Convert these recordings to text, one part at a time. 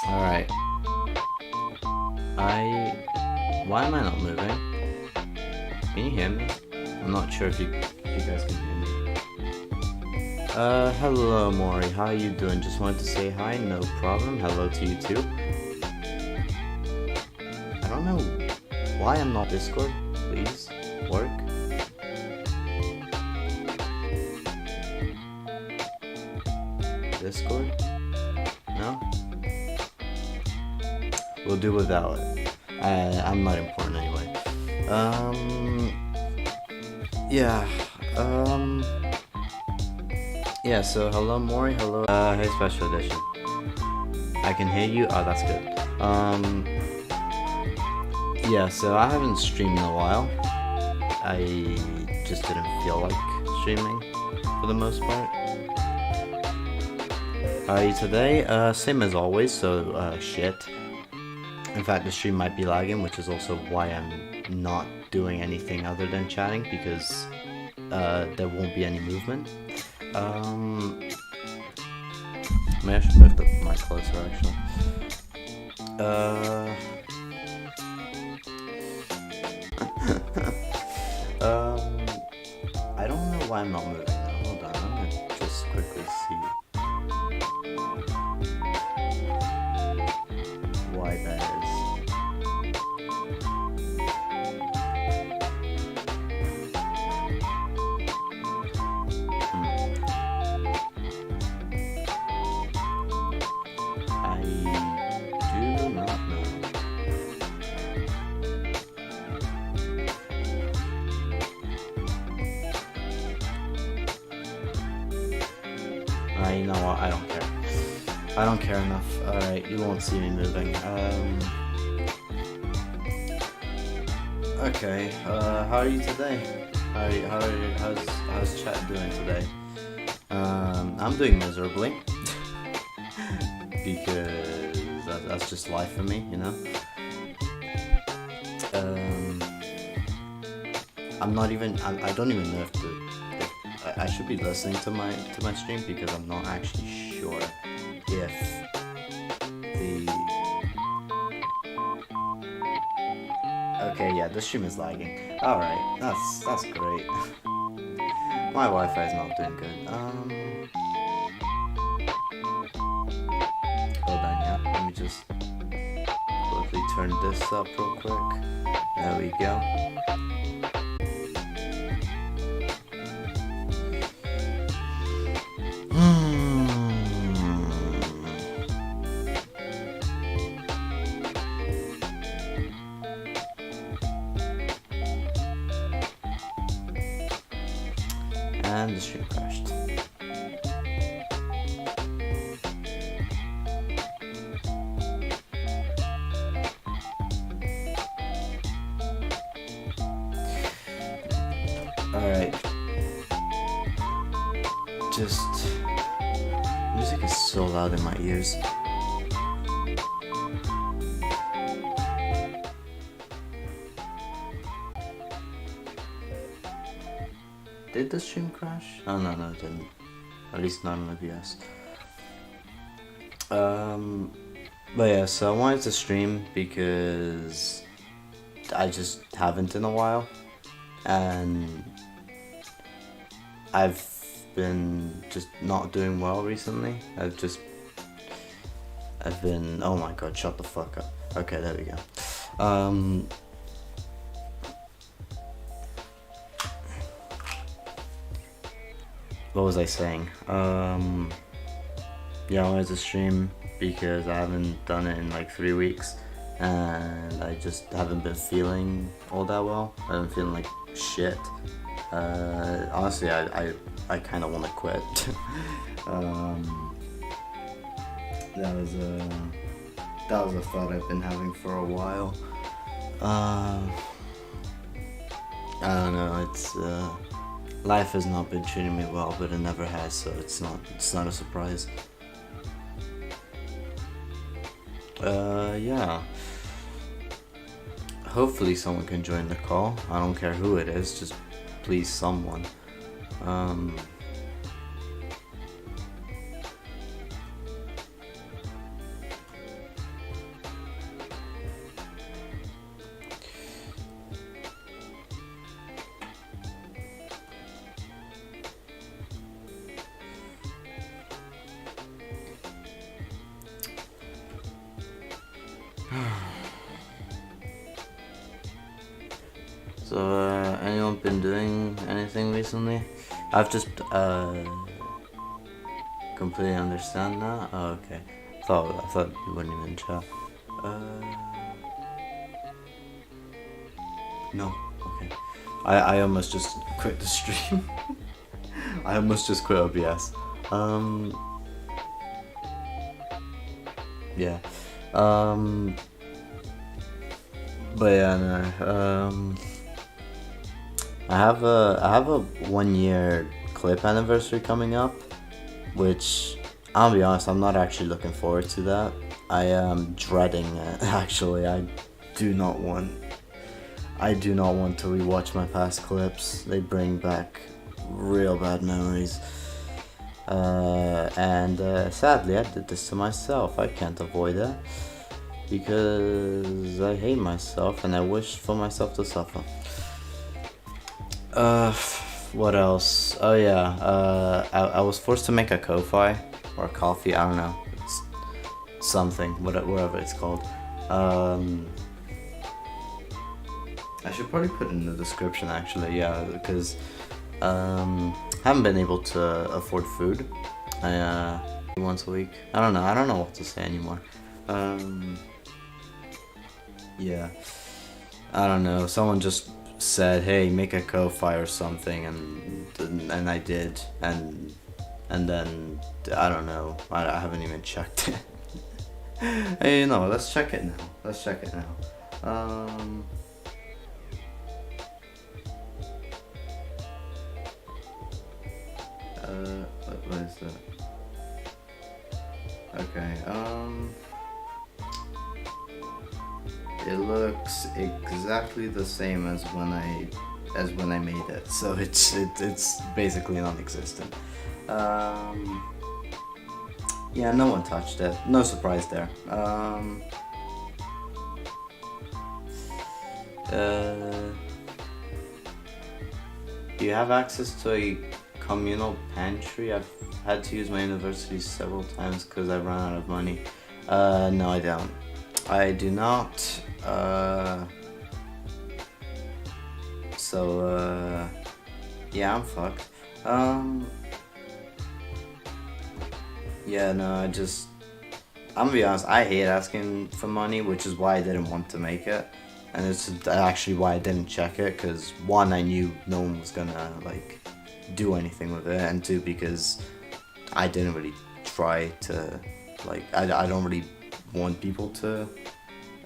Alright. Why am I not moving? Can you hear me? I'm not sure if you guys can hear me. Hello Maury, how are you doing? Just wanted to say hi, no problem. Hello to you too. I don't know why I'm not Discord. Please, work. Discord? No? We'll do without it. I'm not important anyway. Yeah. Yeah, so hello Maury, hello. Hey Special Edition. I can hear you. Oh, that's good. Yeah, so I haven't streamed in a while. I just didn't feel like streaming for the most part. How are you today? Same as always, so shit. In fact, the stream might be lagging, which is also why I'm not doing anything other than chatting, because there won't be any movement. Maybe I should move the mic closer, actually. I don't know why I'm not moving now. Hold on, I'm gonna just quickly see why that is. I don't care enough. Alright, you won't see me moving. Okay, how are you today? How's chat doing today? I'm doing miserably. Because that's just life for me, you know? I'm not even, I don't even know if I should be listening to my stream because I'm not actually sure if okay, yeah, the stream is lagging. Alright, that's great. My Wi-Fi is not doing good. Hold on, yeah. Let me just quickly turn this up real quick. There we go. And the stream crashed. Alright. Just... music is so loud in my ears. Did the stream crash? Oh no, it didn't. At least not on OBS. But yeah, so I wanted to stream because I just haven't in a while. And I've been just not doing well recently. I've been, oh my god, shut the fuck up. Okay, there we go. What was I saying? Yeah, I wanted to stream because I haven't done it in like 3 weeks and I just haven't been feeling all that well. I've been feeling like shit. Honestly, I kind of want to quit. That was a thought I've been having for a while. I don't know, it's life has not been treating me well, but it never has, so it's not a surprise. Yeah. Hopefully someone can join the call. I don't care who it is, just please someone. So, anyone been doing anything recently? I've just, completely understand that? Oh, okay. I thought you weren't even in chat. No, okay. I almost just quit the stream. I almost just quit OBS. Yeah. But yeah, no, I have a 1 year clip anniversary coming up, which I'll be honest, I'm not actually looking forward to that. I am dreading it. Actually, I do not want to rewatch my past clips. They bring back real bad memories. And sadly, I did this to myself. I can't avoid it because I hate myself and I wish for myself to suffer. What else? Oh yeah, I was forced to make a Ko-Fi or coffee, I don't know. It's something, whatever it's called. I should probably put it in the description actually, yeah, because haven't been able to afford food. I once a week. I don't know what to say anymore. Yeah. I don't know. Someone just said, "Hey, make a Ko-Fi or something," and I did, and and then I don't know. I haven't even checked it. Hey, no, let's check it now. Let's check it now. What is that? Okay. It looks exactly the same as when I made it, so it's basically non-existent. Yeah, no one touched it. No surprise there. Do you have access to a communal pantry? I've had to use my university several times because I've run out of money. No, I don't. I do not. Yeah, I'm fucked. Yeah, no, I'm gonna be honest, I hate asking for money, which is why I didn't want to make it. And it's actually why I didn't check it, because one, I knew no one was gonna, like, do anything with it, and two, because I didn't really try to, like, I don't really want people to,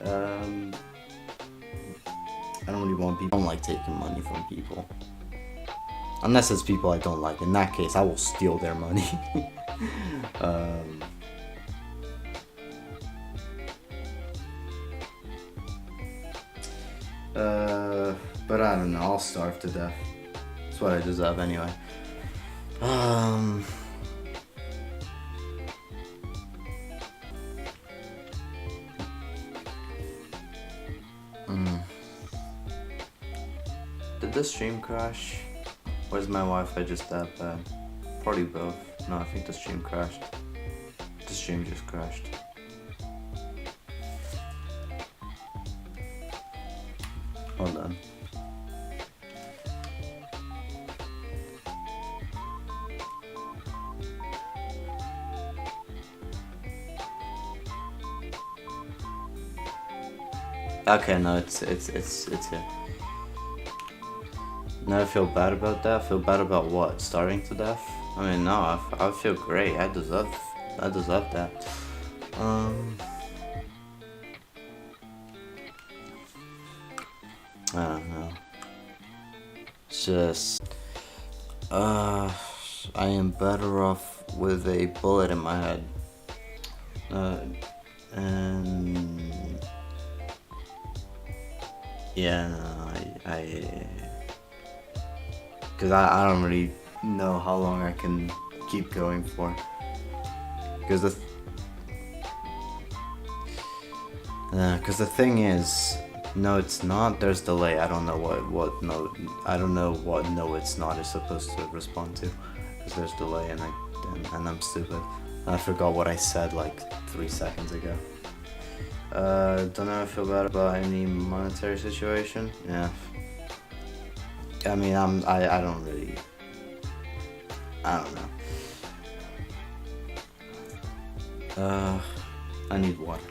I don't like taking money from people. Unless it's people I don't like. In that case, I will steal their money. But I don't know, I'll starve to death. That's what I deserve anyway. Did the stream crash? Where's my Wi-Fi just that bad? Probably both. No, I think the stream crashed. The stream just crashed. Hold on. Okay, no, it's here. Now I feel bad about that. Feel bad about what? Starving to death? I mean, no, I feel great. I deserve that. I don't know. It's just, I am better off with a bullet in my head. And yeah, no, because I don't really know how long I can keep going for. Because the thing is, no, it's not. There's delay. I don't know what no. I don't know what no, it's not is supposed to respond to. Because there's delay, and I'm stupid. I forgot what I said like 3 seconds ago. Don't know. I feel bad about any monetary situation. Yeah. I mean, I don't really. I don't know. I need water.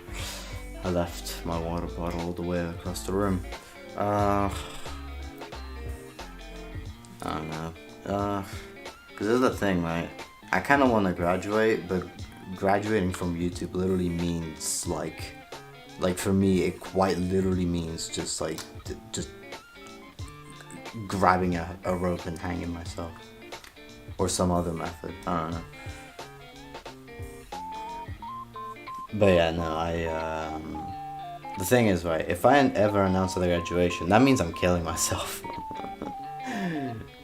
I left my water bottle all the way across the room. I don't know. Cause this is the thing, right? I kind of want to graduate, but graduating from YouTube literally means like for me, it quite literally means just like just grabbing a rope and hanging myself, or some other method. I don't know. But yeah, no, the thing is, right, if I ever announce the graduation, that means I'm killing myself.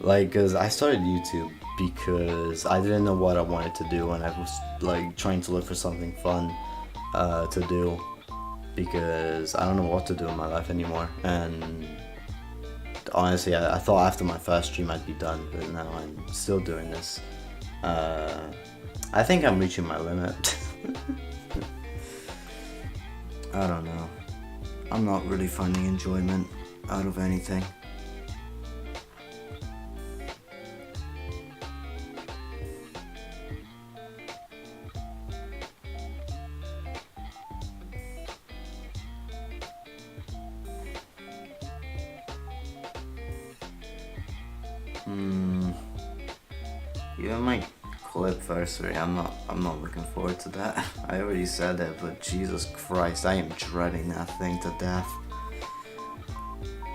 Like, cause I started YouTube because I didn't know what I wanted to do, and I was like trying to look for something fun to do, because I don't know what to do in my life anymore. And honestly, I thought after my first stream I'd be done, but now I'm still doing this. I think I'm reaching my limit. I don't know. I'm not really finding enjoyment out of anything. Even my clipversary. I'm not looking forward to that. I already said that, but Jesus Christ, I am dreading that thing to death.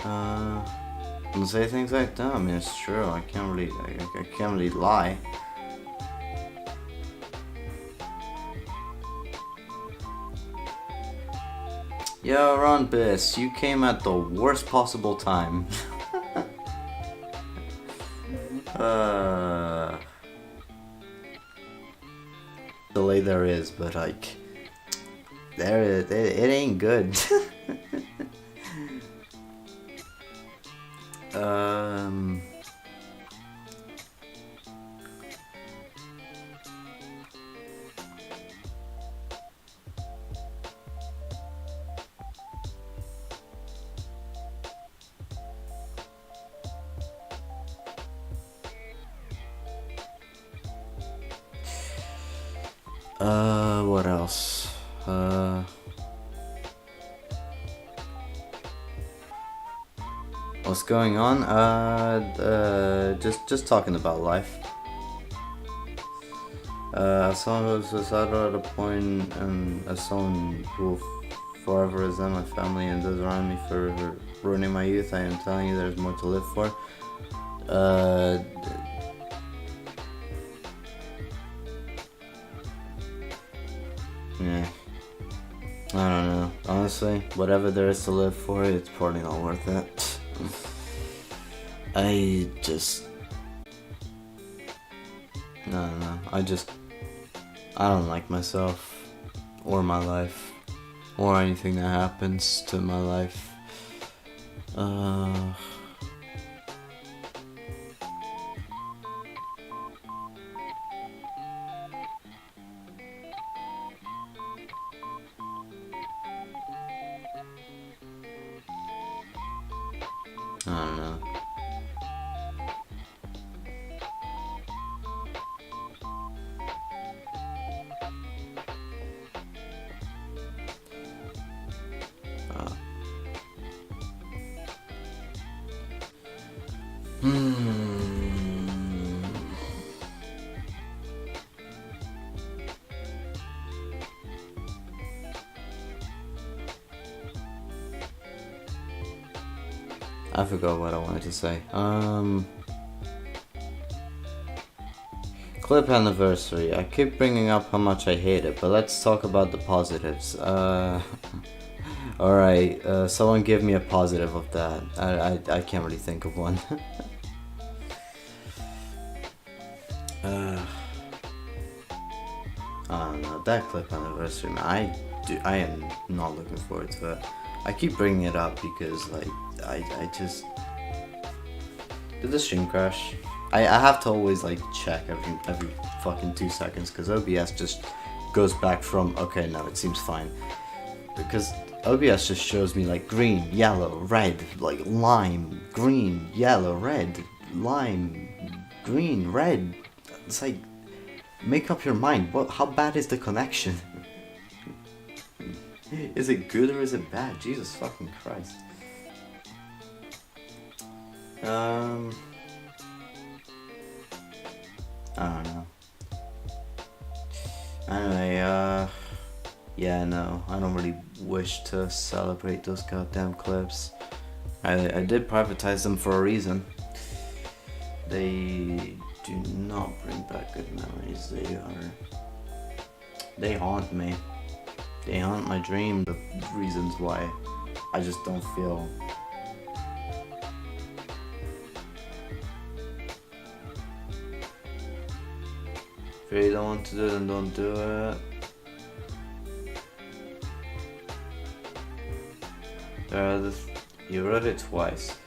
Don't say things like that. I mean, it's true. I can't really lie. Yo, Ron Biss, you came at the worst possible time. Delay there is, but like, it ain't good. What else? What's going on? Just talking about life. Someone who's suicidal at a point, and as someone who will forever resent my family and those around me for ruining my youth, I am telling you there's more to live for. Yeah. I don't know. Honestly, whatever there is to live for, it's probably not worth it. I don't know. I don't like myself, or my life, or anything that happens to my life. I don't know. I forgot what I wanted to say. Clip anniversary. I keep bringing up how much I hate it, but let's talk about the positives. Alright, someone give me a positive of that. I can't really think of one. I don't know, that clip anniversary, man, I am not looking forward to it. I keep bringing it up because, like, I just... Did the stream crash? I have to always, like, check every fucking 2 seconds, because OBS just goes back from, okay, no, it seems fine. Because OBS just shows me, like, green, yellow, red, like, lime, green, yellow, red, lime, green, red. It's like, make up your mind. How bad is the connection? Is it good or is it bad? Jesus fucking Christ. I don't know. Anyway, yeah, no, I don't really wish to celebrate those goddamn clips. I did privatize them for a reason. They do not bring back good memories. They haunt me. They haunt my dream. The reasons why I just don't feel. If you don't want to do it, then don't do it. You wrote it twice.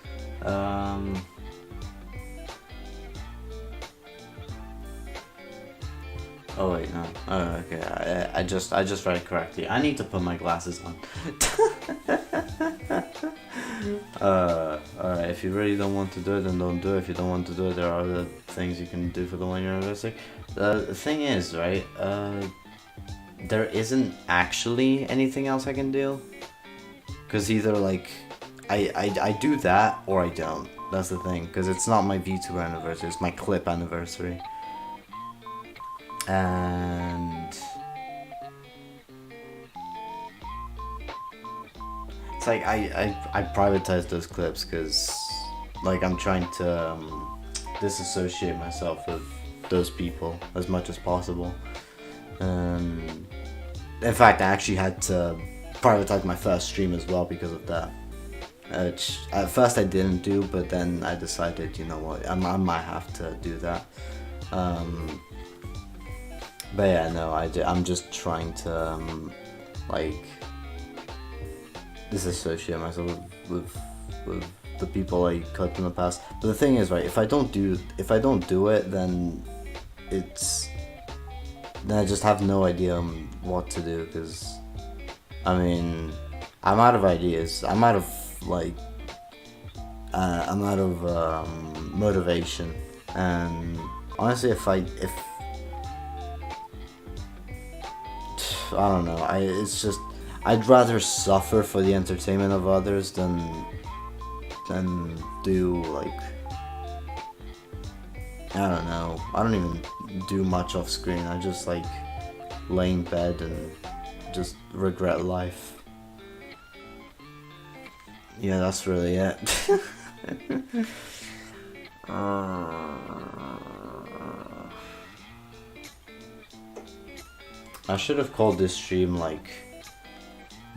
Oh wait, no. Oh, okay. I just read it correctly. I need to put my glasses on. Alright, if you really don't want to do it, then don't do it. If you don't want to do it, there are other things you can do for the 1-year anniversary. The thing is, right, there isn't actually anything else I can do. Because either, like, I do that, or I don't. That's the thing. Because it's not my VTuber anniversary, it's my clip anniversary. and it's like I privatize those clips because like I'm trying to disassociate myself with those people as much as possible. In fact, I actually had to privatize my first stream as well because of that. Which at first I didn't do, but then I decided, you know what, I might have to do that. But yeah, no, I'm just trying to like disassociate myself with the people I cut in the past. But the thing is, right, if I don't do it, then I just have no idea what to do, because I mean, I'm out of ideas. I'm out of motivation, and honestly, if I don't know, it's just I'd rather suffer for the entertainment of others than do like, I don't know. I don't even do much off screen. I just like lay in bed and just regret life. Yeah, that's really it. I should have called this stream like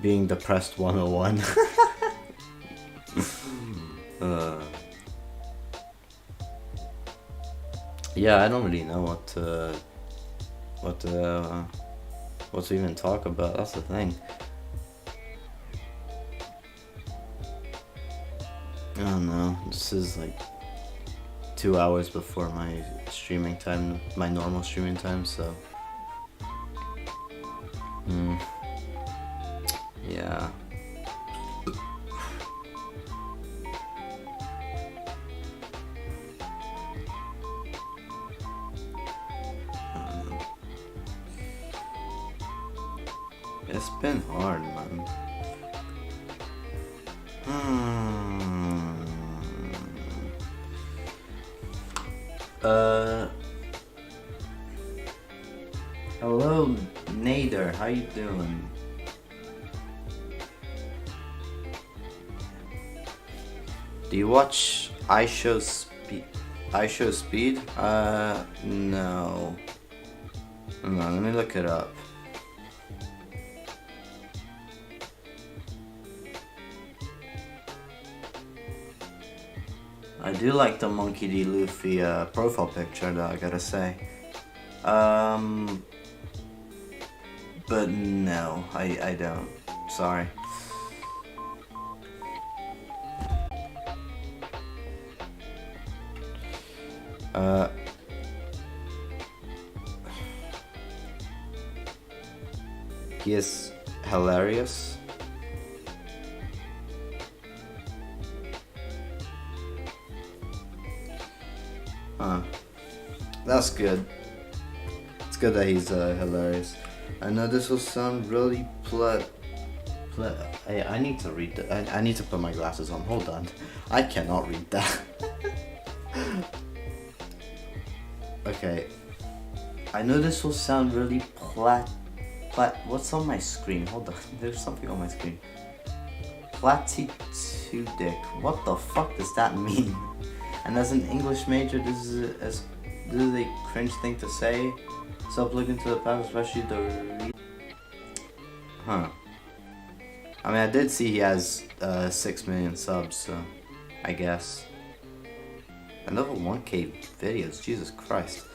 Being Depressed 101. Yeah, I don't really know what to even talk about. That's the thing. I don't know. This is like 2 hours before my streaming time, my normal streaming time, so yeah. It's been hard, man. Hello, Nader. How you doing? Do you watch iShow Speed? No. Hang on, let me look it up. I do like the Monkey D. Luffy profile picture, though, I gotta say. But no, I don't. Sorry. He is hilarious. That's good. It's good that he's hilarious. I know this will sound really I need to read that. I need to put my glasses on. Hold on. I cannot read that. Okay. I know this will sound really what's on my screen? Hold on. There's something on my screen. Platitudic. What the fuck does that mean? And as an English major, this is a cringe thing to say. Stop looking to the past, especially the I mean, I did see he has 6 million subs, so I guess. Another 1K videos, Jesus Christ.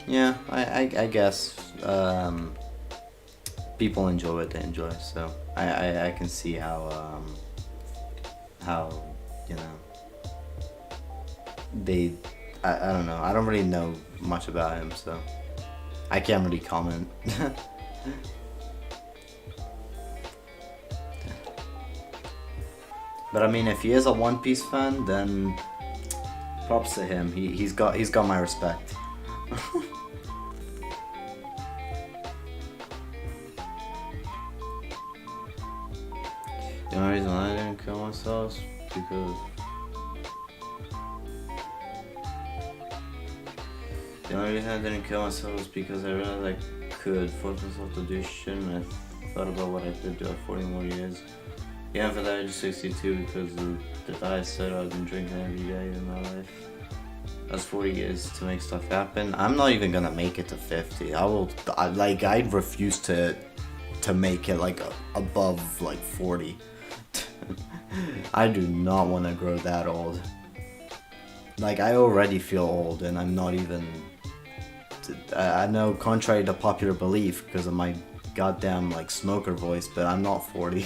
Yeah, I guess people enjoy what they enjoy, so I can see how you know I don't know. I don't really know much about him, so I can't really comment. But I mean, if he is a One Piece fan, then props to him. He's got my respect. The only reason I didn't kill myself is because The only reason I didn't kill myself was because I realized I could force myself to do shit, and I thought about what I could do at 40 more years. Yeah, for that I just 62 because of the diet soda I've been drinking every day in my life. That's 40 years to make stuff happen. I'm not even gonna make it to 50. I refuse to make it like above like 40. I do not want to grow that old. Like, I already feel old, and I'm not even. I know, contrary to popular belief, because of my goddamn like smoker voice, but I'm not 40.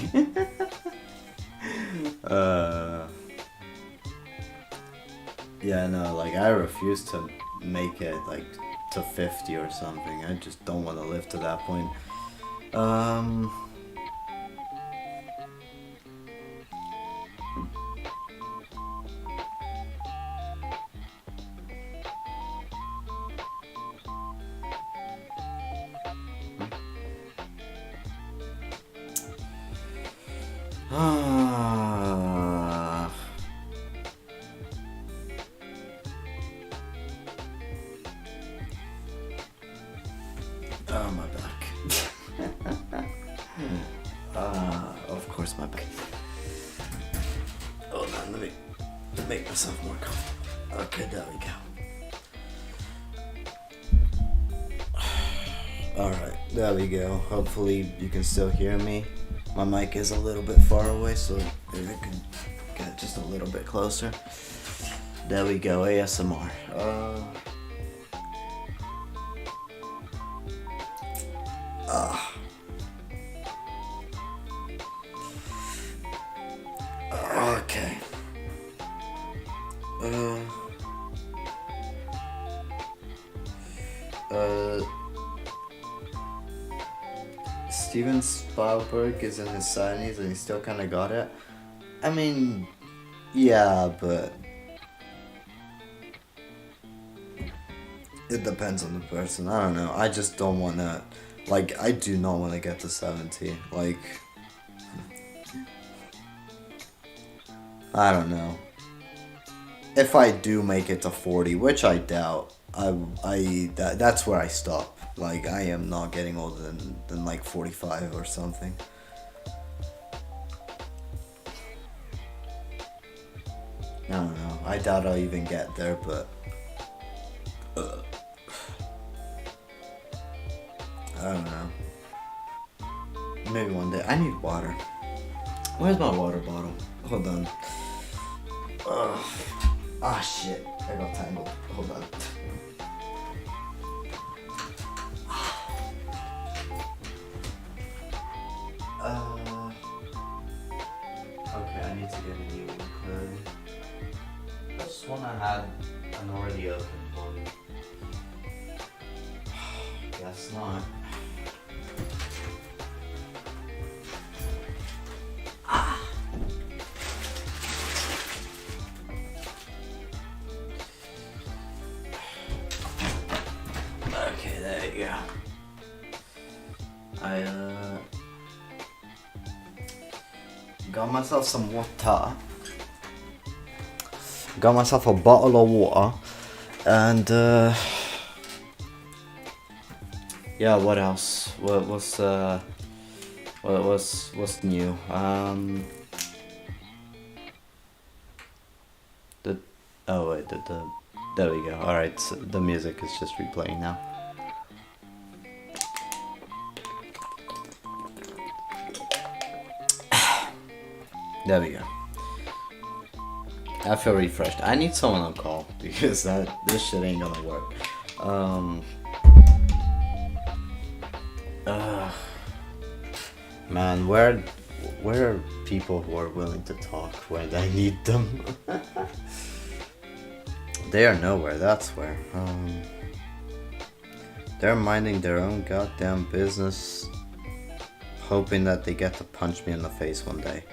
Yeah, no, like, I refuse to make it like to 50 or something. I just don't want to live to that point. Oh, my back. Of course, my back. Hold on, let me make myself more comfortable. Okay, there we go. Alright, there we go. Hopefully you can still hear me. My mic is a little bit far away, so maybe I can get just a little bit closer. There we go, ASMR. Okay. Steven Spielberg is in his 70s and he still kind of got it. I mean, yeah, but it depends on the person. I don't know. I just don't want to. Like, I do not want to get to 70. Like, I don't know. If I do make it to 40, which I doubt, that's where I stop. Like, I am not getting older than like 45 or something. I don't know. I doubt I'll even get there, but I don't know. Maybe one day. I need water. Where's my water bottle? Hold on. Ah, shit. I got tangled. Hold on. Okay, I need to get a new one. This one I had an already opened one. Guess not. Okay, there you go. I got myself some water. Got myself a bottle of water, and yeah. What else? What's new? There we go. All right, so the music is just replaying now. There we go. I feel refreshed. I need someone on call because this shit ain't gonna work. Man, where are people who are willing to talk when I need them? They are nowhere, that's where. They're minding their own goddamn business, hoping that they get to punch me in the face one day.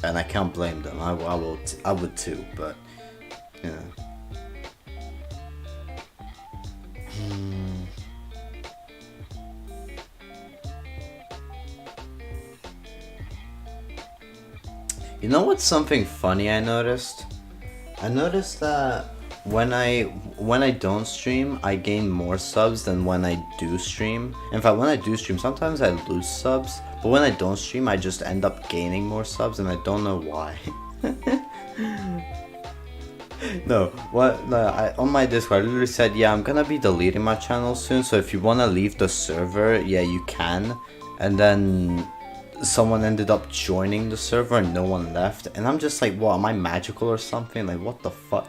And I can't blame them. I would too, but you know. You know what's something funny I noticed? I noticed that when when I don't stream, I gain more subs than when I do stream. In fact, when I do stream, sometimes I lose subs, but when I don't stream, I just end up gaining more subs, and I don't know why. No, what? No, on my Discord, I literally said, yeah, I'm gonna be deleting my channel soon, so if you wanna leave the server, yeah, you can. And then someone ended up joining the server and no one left, and I'm just like, what, am I magical or something? Like, what the fuck?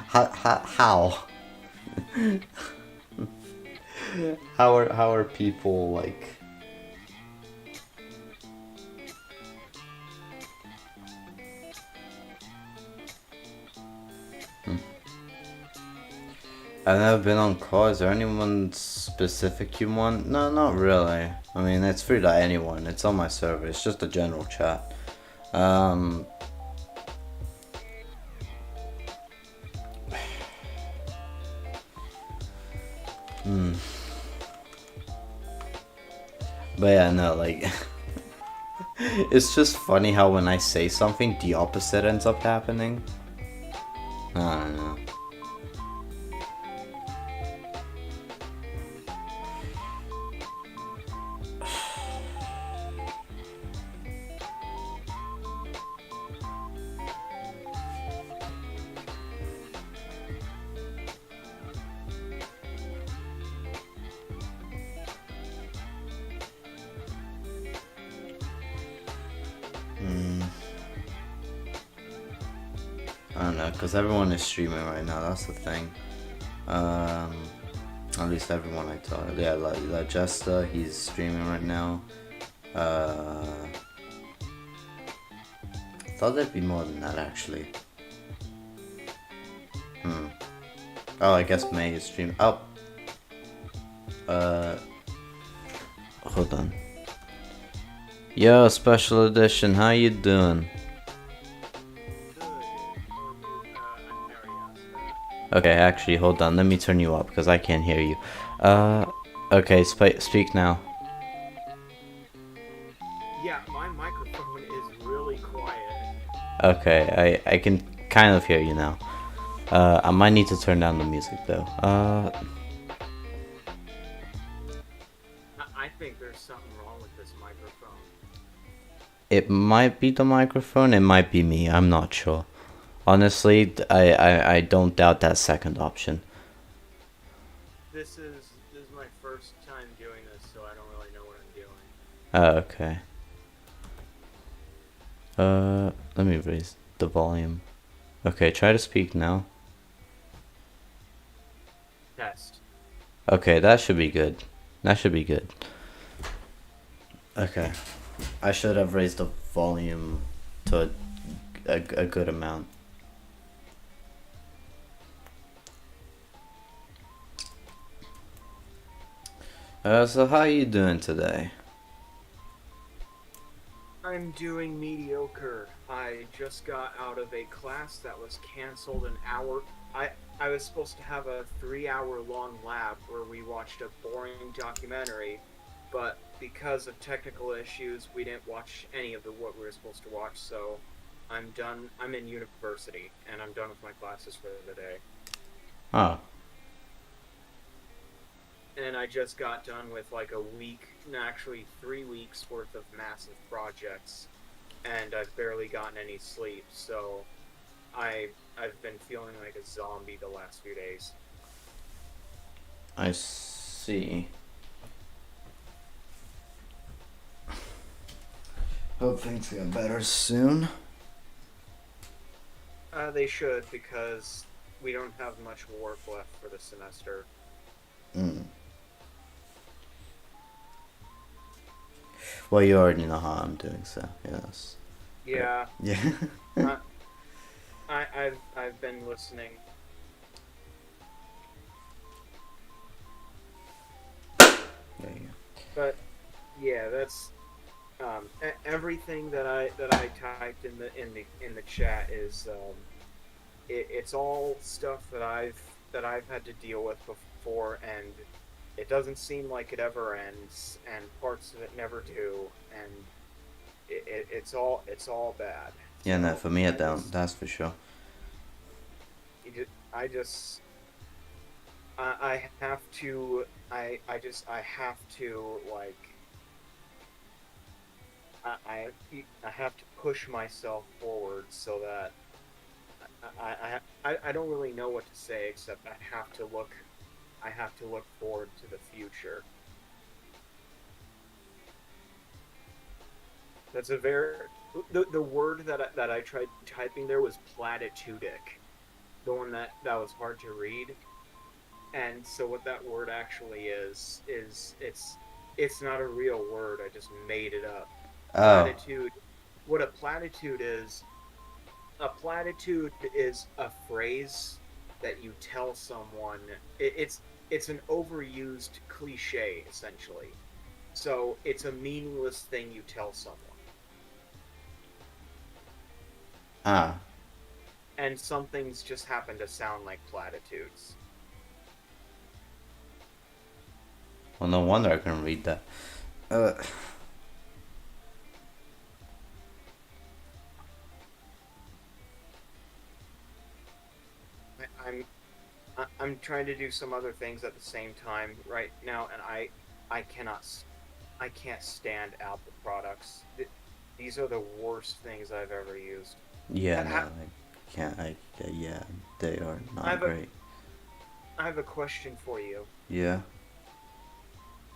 How? How are people like? I've never been on call. Is there anyone specific you want? No, not really. I mean, it's free to anyone. It's on my server. It's just a general chat. But yeah, no, like, it's just funny how when I say something, the opposite ends up happening. I don't know. I don't know, because everyone is streaming right now, that's the thing. At least everyone I talk. Yeah, like Jesta, he's streaming right now. Thought there'd be more than that, actually. Oh, I guess May is streaming. Oh! Hold on. Yo, Special Edition, how you doing? Okay, actually, hold on. Let me turn you up because I can't hear you. Okay, speak now. Yeah, my microphone is really quiet. Okay, I can kind of hear you now. I might need to turn down the music though. I think there's something wrong with this microphone. It might be the microphone. It might be me. I'm not sure. Honestly, I don't doubt that second option. This is my first time doing this, so I don't really know what I'm doing. Okay. Let me raise the volume. Okay, try to speak now. Test. Okay, that should be good. That should be good. Okay. I should have raised the volume to a good amount. So how are you doing today? I'm doing mediocre. I just got out of a class that was canceled an hour. I was supposed to have a 3-hour long lab where we watched a boring documentary, but because of technical issues, we didn't watch any of what we were supposed to watch, so I'm done. I'm in university, and I'm done with my classes for the day. Oh. And I just got done with like a week, actually 3 weeks worth of massive projects, and I've barely gotten any sleep, so I've been feeling like a zombie the last few days. I see. Hope things get better soon. They should, because we don't have much work left for the semester. Well, you already know how I'm doing, so yes. Yeah. Yeah. I've been listening. There you go. But yeah, that's everything that I typed in the chat is it's all stuff that I've had to deal with before, and it doesn't seem like it ever ends, and parts of it never do, and it's all bad. Yeah, no, for me it don't. That's for sure. I have to. I have to I, I I have to push myself forward so that I don't really know what to say except I have to look forward to the future. That's a very the word that I tried typing there was platitudic, the one that was hard to read. And so what that word actually is it's not a real word. I just made it up. Oh, Platitude. What a platitude is a phrase that you tell someone. It's an overused cliche essentially. So it's a meaningless thing you tell someone. ah. And some things just happen to sound like platitudes. Well, no wonder I couldn't read that. Uh, I, I'm I'm trying to do some other things at the same time right now, and I cannot I can't stand Apple products. These are the worst things I've ever used. yeah, no, I, I can't. Yeah, they are I not have a great. I have a question for you. Yeah.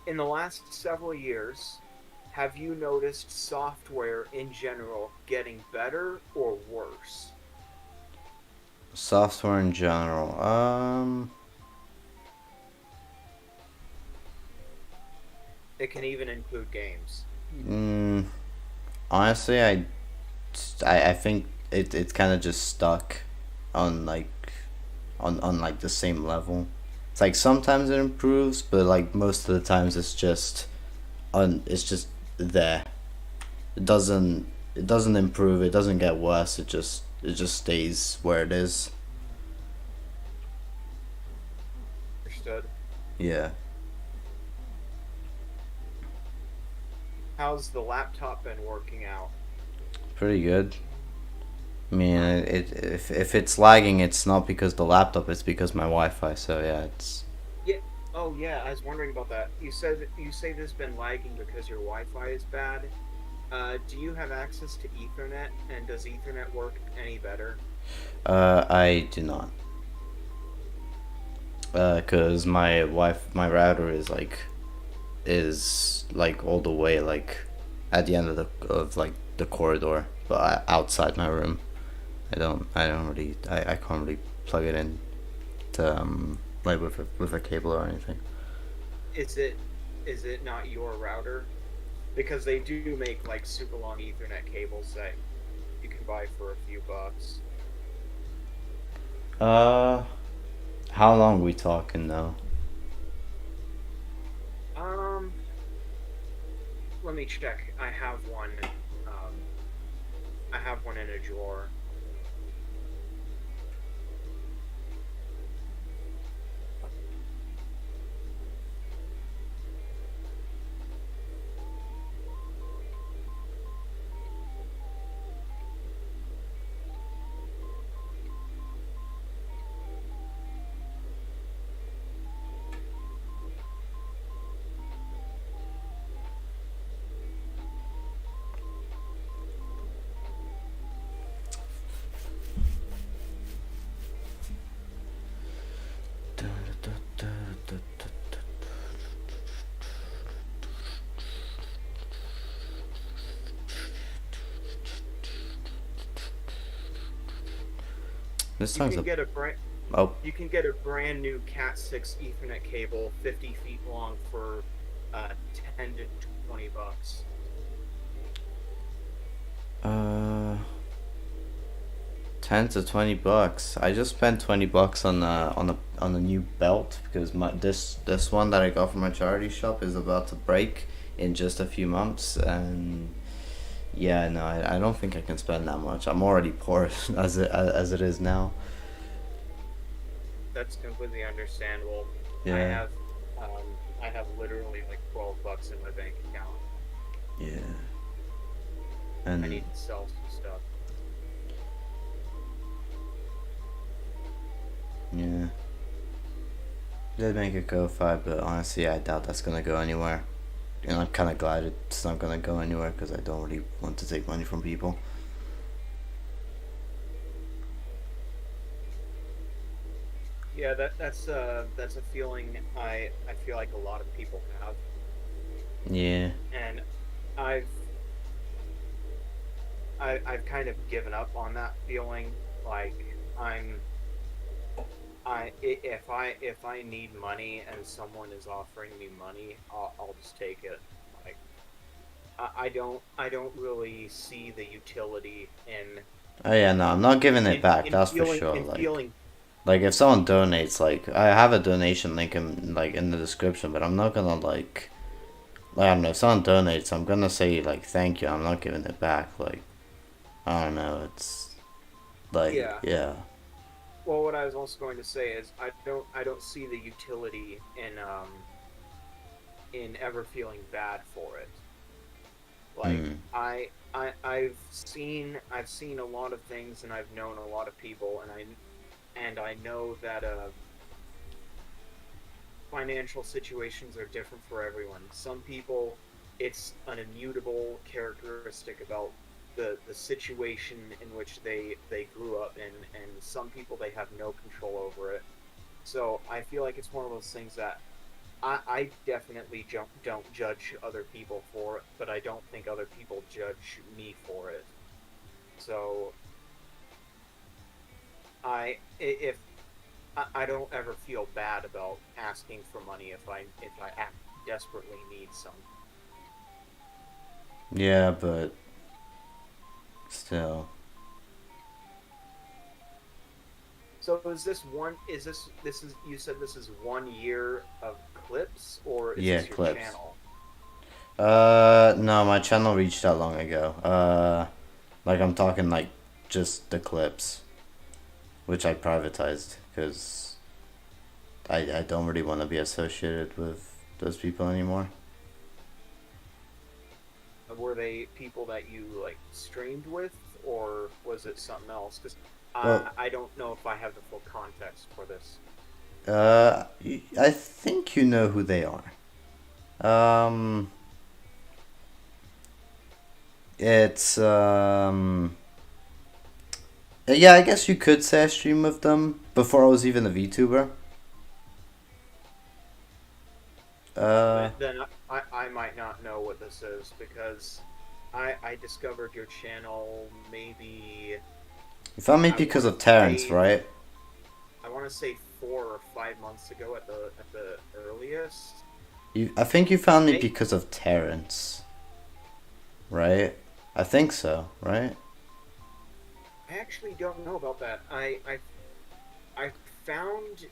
In the last several years, have you noticed software in general getting better or worse? Software in general. It can even include games. Mm, honestly, I think it's kind of just stuck on on like the same level. It's like sometimes it improves, but like most of the times it's just there. It doesn't it doesn't improve. It doesn't get worse. It just stays where it is. Understood. Yeah, How's the laptop been working out? pretty good. I mean, Huh. if it's lagging, it's not because the laptop. It's because my Wi-Fi. So yeah, it's Yeah. Oh yeah, I was wondering about that. You say this has been lagging because your Wi-Fi is bad. Do you have access to Ethernet, and does Ethernet work any better? I do not. Cause my router is like all the way like at the end of the corridor, but outside my room. I don't really I can't really plug it in to like with a cable or anything. Is it is it not your router? Because they do make like super long Ethernet cables that you can buy for a few bucks. Uh, how long we talking though? Um, Let me check. Um, I have one in a drawer. This You song's can a get a brand oh you can get a brand new Cat 6 Ethernet cable, 50 feet long, for 10 to 20 bucks. uh 10 to 20 bucks. I just spent 20 bucks on a new belt because my this one that I got from my charity shop is about to break in just a few months, and yeah, no, I don't think I can spend that much. I'm already poor as it is now. That's completely understandable. Yeah, I have literally like 12 bucks in my bank account. yeah, I and need to sell some stuff. yeah. Did make it go 5, but honestly, I doubt that's gonna go anywhere. And I'm kind of glad it's not gonna go anywhere because I don't really want to take money from people. Yeah, that's a feeling I feel like a lot of people have, Yeah. and I've I've kind of given up on that feeling. Like I'm if I need money and someone is offering me money, I'll just take it. Like I don't really see the utility Oh yeah, no, I'm not giving it back. in That's for feeling sure. in feeling. Like if someone donates, like I have a donation link in the description, but I'm not gonna like I don't know. If someone donates, I'm gonna say like thank you. I'm not giving it back. Like I don't know. It's like Yeah. yeah. Well, what I was also going to say is I don't see the utility in ever feeling bad for it. Like Hmm. I've seen a lot of things and I've known a lot of people and I know that financial situations are different for everyone. Some people, it's an immutable characteristic about the situation in which they grew up in, and some people they have no control over it. So I feel like it's one of those things that I definitely don't judge other people for it, but I don't think other people judge me for it. So if I don't ever feel bad about asking for money if I desperately need some. Yeah, but still. So is this one? This is you said this is 1 year of clips, or is Yeah, this your clips. channel? No, my channel reached that long ago. Like I'm talking like just the clips, which I privatized because I don't really want to be associated with those people anymore. Were they people that you like streamed with, or was it something else? Because Well, I don't know if I have the full context for this. I think you know who they are. Um, it's yeah, I guess you could say I streamed with them before I was even a VTuber. Uh, Then I might not know what this is because I discovered your channel maybe you found me I because want to of Terrence, say right? I want to say 4 or 5 months ago at the earliest. I think you found me May because of Terrence, right? I think so, right? I actually don't know about that. I found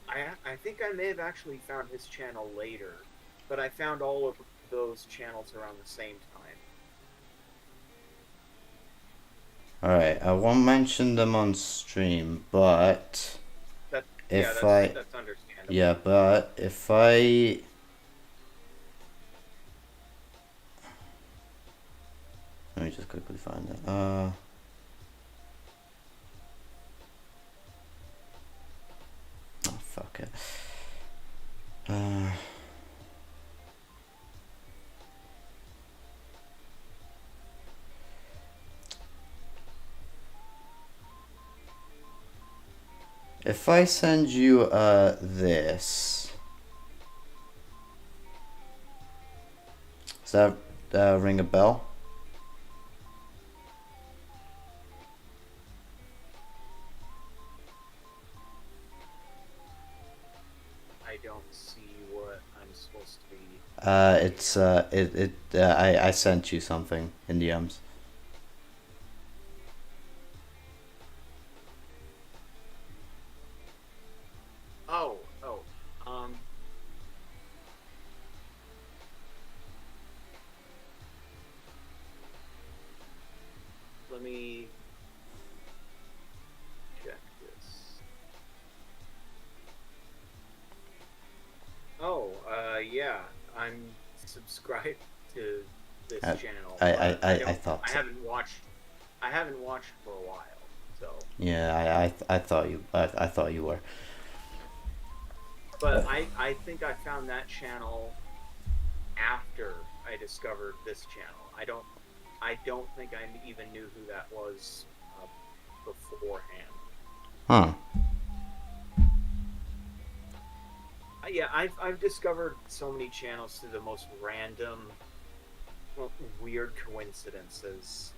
I think I may have actually found his channel later, but I found all of those channels around the same time. Alright, I won't mention them on stream, but That yeah, if I. that's Yeah, understandable. but if I. Let me just quickly find it. Oh, fuck it. Uh. If I send you, this. Does that, ring a bell? I don't see what I'm supposed to be looking It's, at. I sent you something in DMs. Oh, let me check this. Oh, yeah, I'm subscribed to this I, channel, but I thought so. I haven't watched for a while. So Yeah, I thought you, I thought you were. But I think I found that channel after I discovered this channel. I don't think I even knew who that was beforehand. Huh. Yeah, I've discovered so many channels through the most random, weird coincidences.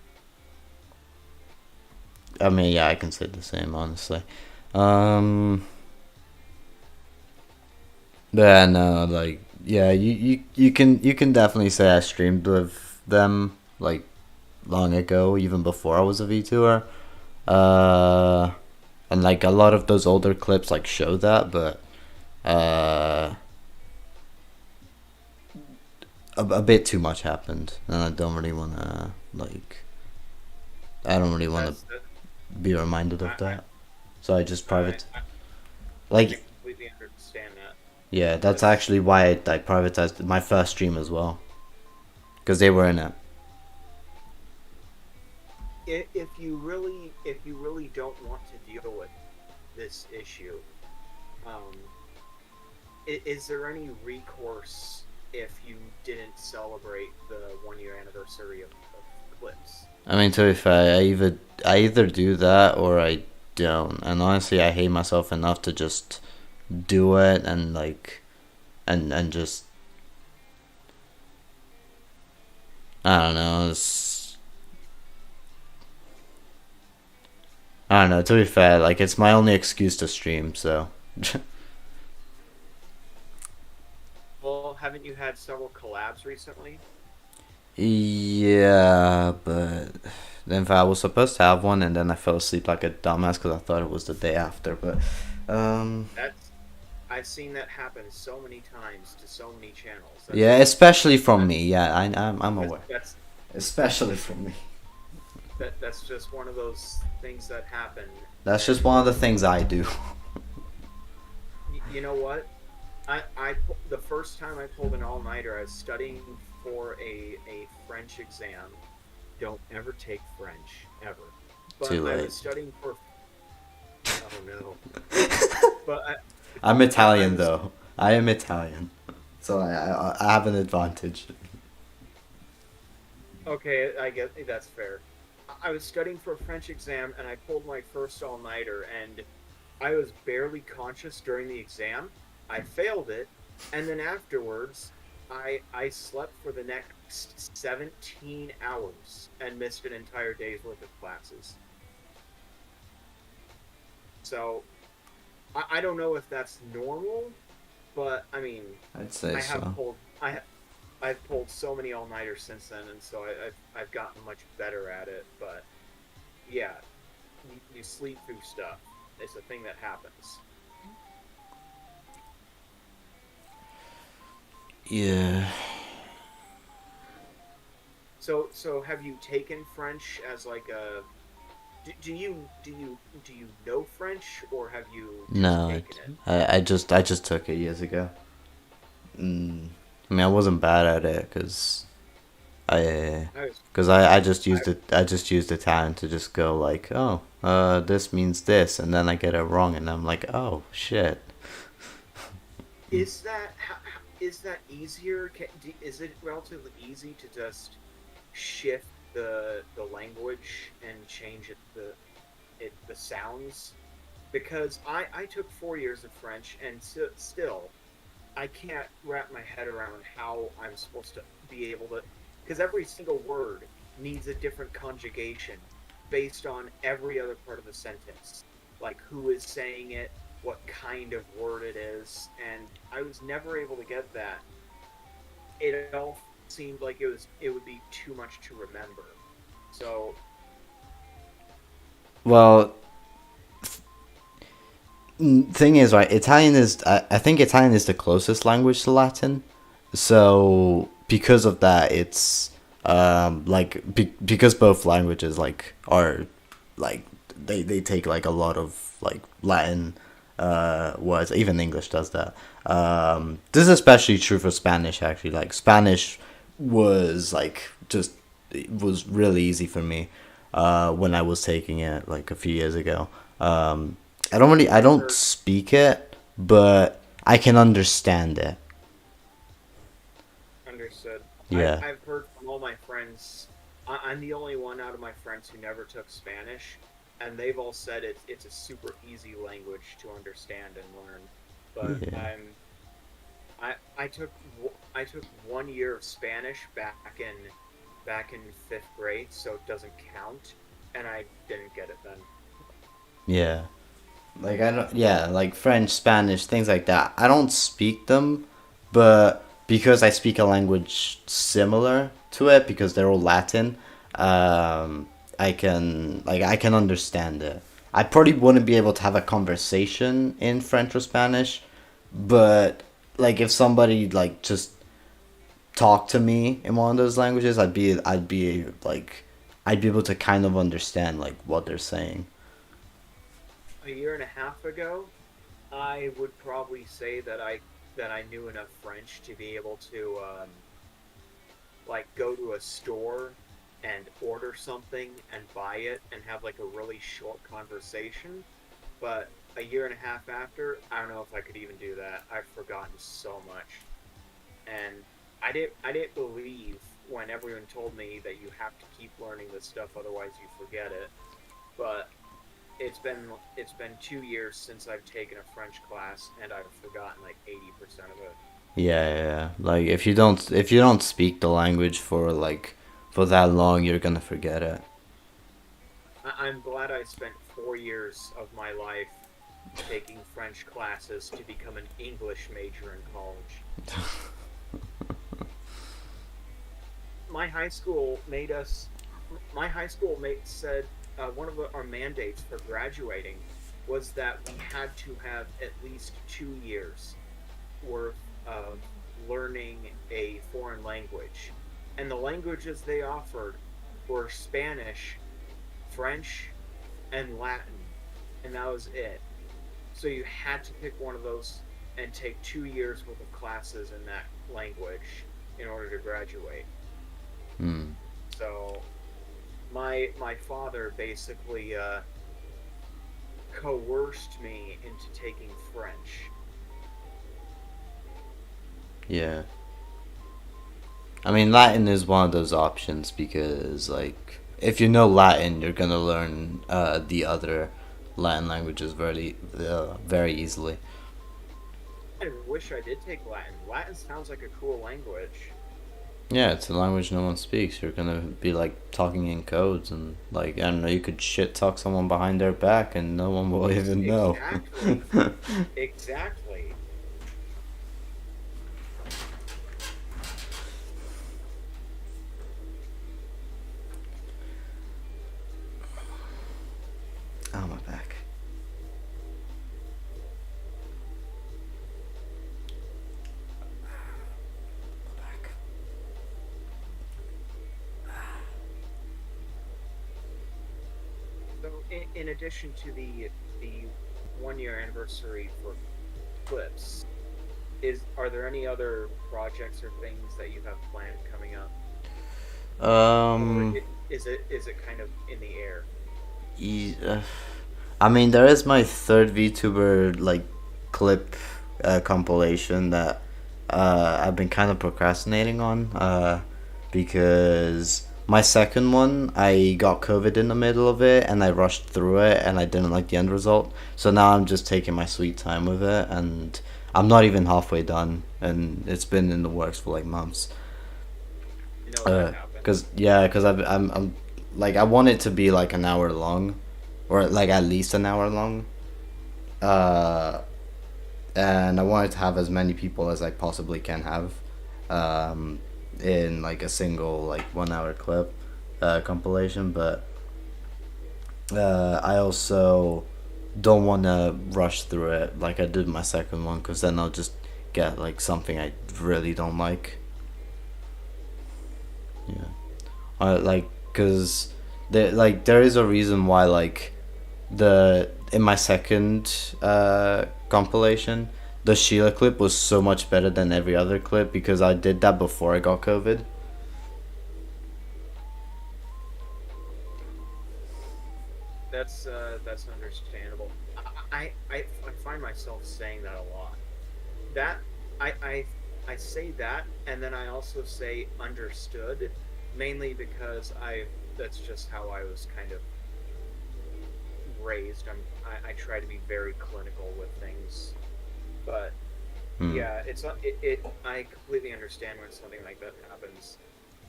I mean, yeah, I can say the same, honestly. Um, yeah, no, like, yeah, you can definitely say I streamed with them like long ago, even before I was a VTuber. Uh, and like a lot of those older clips like show that, but uh, a bit too much happened, and I don't really wanna like, I don't really wanna That's that. be reminded of I that. So I just I private, I like, completely understand that. yeah, that's That's actually why I privatized my first stream as well, because they were in it. if you really don't want to deal with this issue, um, is there any recourse if you didn't celebrate the 1 year anniversary of Clips? I mean, to be fair, I either do that or I don't. And honestly, I hate myself enough to just do it and like and just I don't know. I don't know. To be fair, like it's my only excuse to stream. So Well, haven't you had several collabs recently? yeah, but in fact, I was supposed to have one, and then I fell asleep like a dumbass because I thought it was the day after. But um, That's I've seen that happen so many times to so many channels. yeah, especially from me. Yeah, I'm That's aware. that's Especially from me. that's just one of those things that happen. That's just And one of the things I do. you know what? The first time I pulled an all nighter, I was studying for a French exam. Don't ever take French ever. But Too I late. was studying for. Oh no! But I'm I Italian was though. I am Italian, so I have an advantage. okay. I get that's fair. I was studying for a French exam, and I pulled my first all nighter, and I was barely conscious during the exam. I failed it, and then afterwards, I slept for the next 17 hours and missed an entire day's worth of classes. So I don't know if that's normal, but I mean, I'd say I have so. pulled I've pulled so many all nighters since then, and so I've gotten much better at it. But yeah, you sleep through stuff. It's a thing that happens. Yeah. So have you taken French as like a do you know French, or have you just No, taken it? I just took it years ago. Mm, I mean, I wasn't bad at it I I was because I just I, used it. I just used the time to just go like, oh, this means this, and then I get it wrong, and I'm like, oh shit. is that easier? Is it relatively easy to just shift the language and change the sounds? Because I took 4 years of French, and still I can't wrap my head around how I'm supposed to be able to, because every single word needs a different conjugation based on every other part of the sentence, like who is saying it, what kind of word it is, and I was never able to get that. It all seemed like it would be too much to remember. So Well, thing is, right? Italian is. I think Italian is the closest language to Latin. So because of that, it's like because both languages like are like they take like a lot of like Latin words. Even English does that. This is especially true for Spanish. Actually, like Spanish was like just it was really easy for me when I was taking it like a few years ago. I don't I speak heard it, but I can understand it. Understood. Yeah. I've heard from all my friends. I'm the only one out of my friends who never took Spanish, and they've all said it's a super easy language to understand and learn. But Yeah. I took 1 year of Spanish back in fifth grade, so it doesn't count, and I didn't get it then. Yeah. Like I don't, yeah, like French, Spanish, things like that. I don't speak them, but because I speak a language similar to it, because they're all Latin, um, I can understand it. I probably wouldn't be able to have a conversation in French or Spanish, but like if somebody like just talked to me in one of those languages, I'd be able to kind of understand like what they're saying. A year and a half ago, I would probably say that I knew enough French to be able to like go to a store and order something and buy it and have like a really short conversation. But a year and a half after, I don't know if I could even do that. I've forgotten so much. And I didn't believe when everyone told me that you have to keep learning this stuff otherwise you forget it. But it's been 2 years since I've taken a French class and I've forgotten like 80% of it. Yeah, yeah, yeah. Like if you don't speak the language for like for that long, you're gonna forget it. I'm glad I spent 4 years of my life taking French classes to become an English major in college. My high school made us. My high school mate said one of our mandates for graduating was that we had to have at least 2 years worth of learning a foreign language, and the languages they offered were Spanish, French, and Latin, and that was it. So you had to pick one of those and take 2 years worth of classes in that language in order to graduate. Hmm. So my father basically coerced me into taking French. Yeah. I mean, Latin is one of those options because like if you know Latin, you're gonna learn the other Latin languages very easily. I wish I did take Latin. Latin sounds like a cool language. Yeah, it's a language no one speaks. You're gonna be like talking in codes and like I don't know. You could shit talk someone behind their back and no one will even know. Exactly. Exactly. Oh my back. So in addition to the 1 year anniversary for Clips, is are there any other projects or things that you have planned coming up, or Um. is it kind of in the air? e- uh, I mean, there is my third VTuber like clip compilation that I've been kind of procrastinating on because my second one I got COVID in the middle of it and I rushed through it and I didn't like the end result. So now I'm just taking my sweet time with it and I'm not even halfway done and it's been in the works for like months. I know that Cause happens. yeah, cause I'm like I want it to be like an hour long, or like at least an hour long. Uh, and I wanted to have as many people as I possibly can have, um, in like a single like 1 hour clip, compilation. But I also don't want to rush through it like I did my second one, cause then I'll just get like something I really don't like. Yeah. Like, cause there is a reason why like the in my second compilation, the Sheila clip was so much better than every other clip because I did that before I got COVID. That's understandable. I find myself saying that a lot. that I say that, and then I also say understood, mainly because that's just how I was kind of raised. I try to be very clinical with things, but Hmm. yeah, it's not it. I completely understand when something like that happens,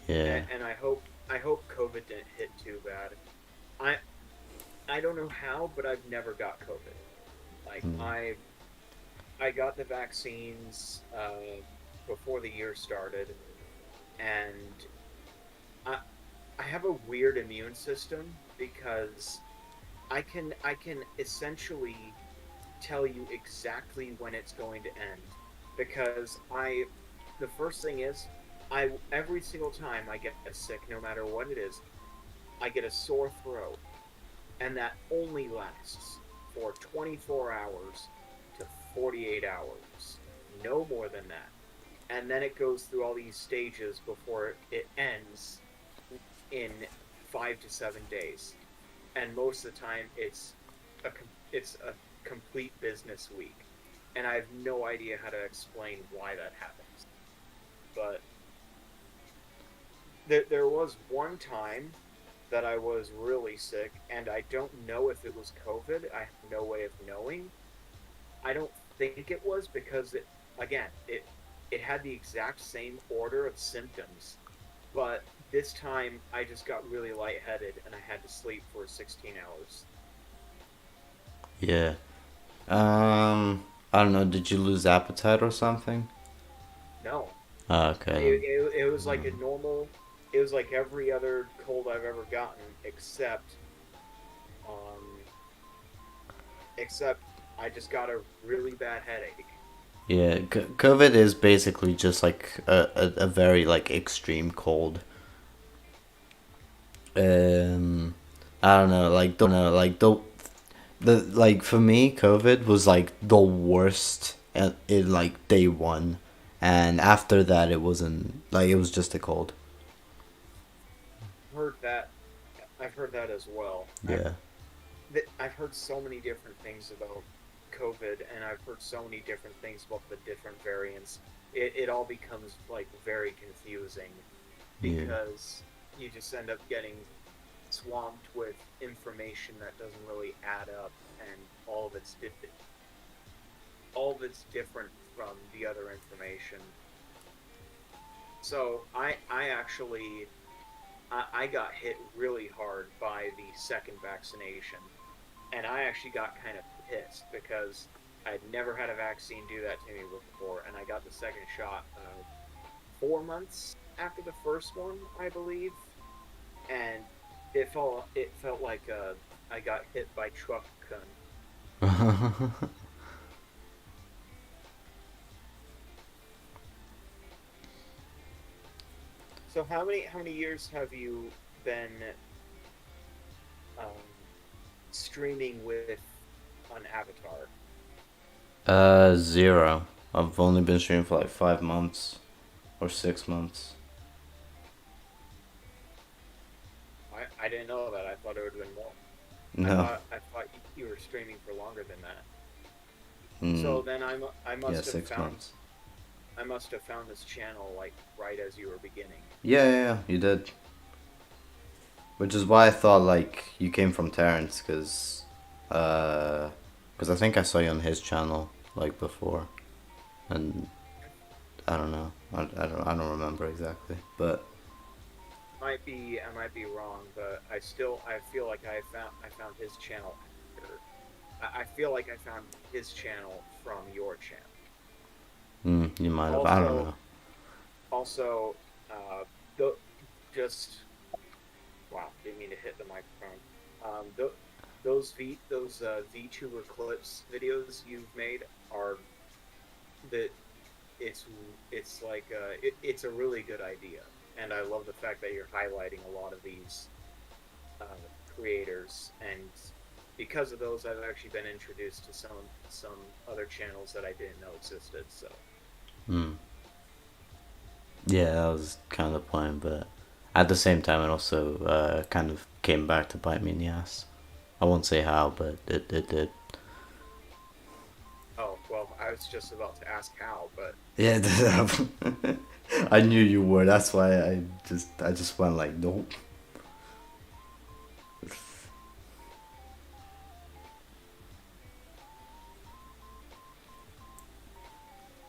Yeah. and I hope COVID didn't hit too bad. I I don't know how, but I've never got COVID. Like Hmm. I got the vaccines before the year started, and I I have a weird immune system because I can essentially tell you exactly when it's going to end because I the first thing is I every single time I get sick, no matter what it is, I get a sore throat, and that only lasts for 24 hours to 48 hours, no more than that. And then it goes through all these stages before it ends in 5 to 7 days. And most of the time, a it's a complete business week, and I have no idea how to explain why that happens. But there was one time that I was really sick, and I don't know if it was COVID. I have no way of knowing. I don't think it was because it had the exact same order of symptoms, but this time I just got really lightheaded and I had to sleep for 16 hours. Yeah. I don't know. Did you lose appetite or something? No, Okay then. it was like a normal. It was like every other cold I've ever gotten, um, except I just got a really bad headache. Yeah, COVID is basically just like a very like extreme cold. Um, I don't know, like the like for me, COVID was like the worst in like day one, and after that, it wasn't like it was just a cold. Heard that. I've heard that as well. Yeah, I've heard so many different things about COVID, and I've heard so many different things about the different variants. It all becomes like very confusing yeah, because you just end up getting swamped with information that doesn't really add up, and all of it's different from the other information. So I actually I got hit really hard by the second vaccination, and I actually got kind of pissed because I'd never had a vaccine do that to me before, and I got the second shot 4 months after the first one, I believe, and it felt like I got hit by truck gun. So how many years have you been um, streaming with an avatar? zero. I've only been streaming for like 5 months or 6 months. I didn't know that. I thought it would have been more. No, I thought you were streaming for longer than that. mm, So then I yeah, must have 6 months. I must have found this channel like right as you were beginning. Yeah, yeah, yeah, you did. Which is why I thought like you came from Terrence, uh, cause I think I saw you on his channel like before, and I don't know, I don't remember exactly, but I might be wrong, but I feel like I found his channel after. I feel like I found his channel from your channel. you might have. I don't Also, know. also, uh, the, just wow, didn't mean to hit the microphone. Those VTuber clips videos you've made are that it's it's a really good idea, and I love the fact that you're highlighting a lot of these uh, creators, and because of those, I've actually been introduced to some other channels that I didn't know existed. So Hmm. Yeah, that was kind of the point, but at the same time, it also kind of came back to bite me in the ass. I won't say how, but it did. oh well, was just about to ask how, but Yeah, I knew you were. That's why I just went like nope.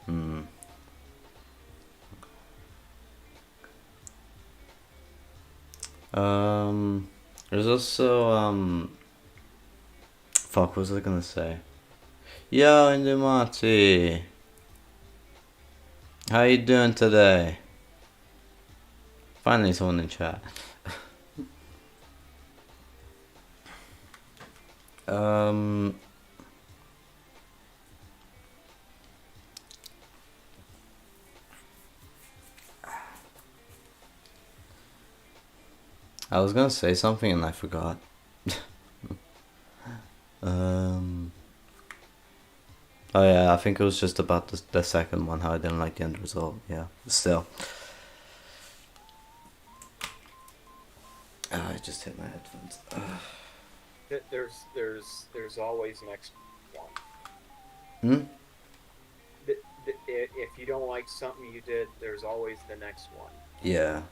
Hmm. There's also fuck. What was I gonna say? Yo, Indumati, how you doing today? Finally, someone in chat. Um, I was gonna say something and I forgot. um. Oh yeah, I think it was just about the second one, how I didn't like the end result. Yeah, still. I just hit my headphones. there's always next one. Hmm? If you don't like something you did, there's always the next one. Yeah.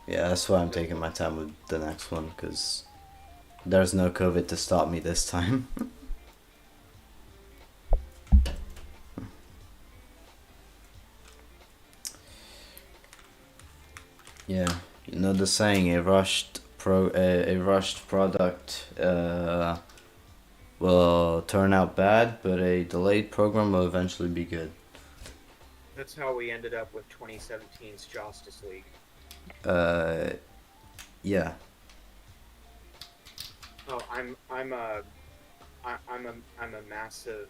Yeah, that's why I'm That's taking my time with the next one, because there's no COVID to stop me this time. Yeah, you know the saying, a rushed product will turn out bad, but a delayed program will eventually be good. that's how we ended up with 2017's Justice League. Uh, yeah. Oh, I'm a massive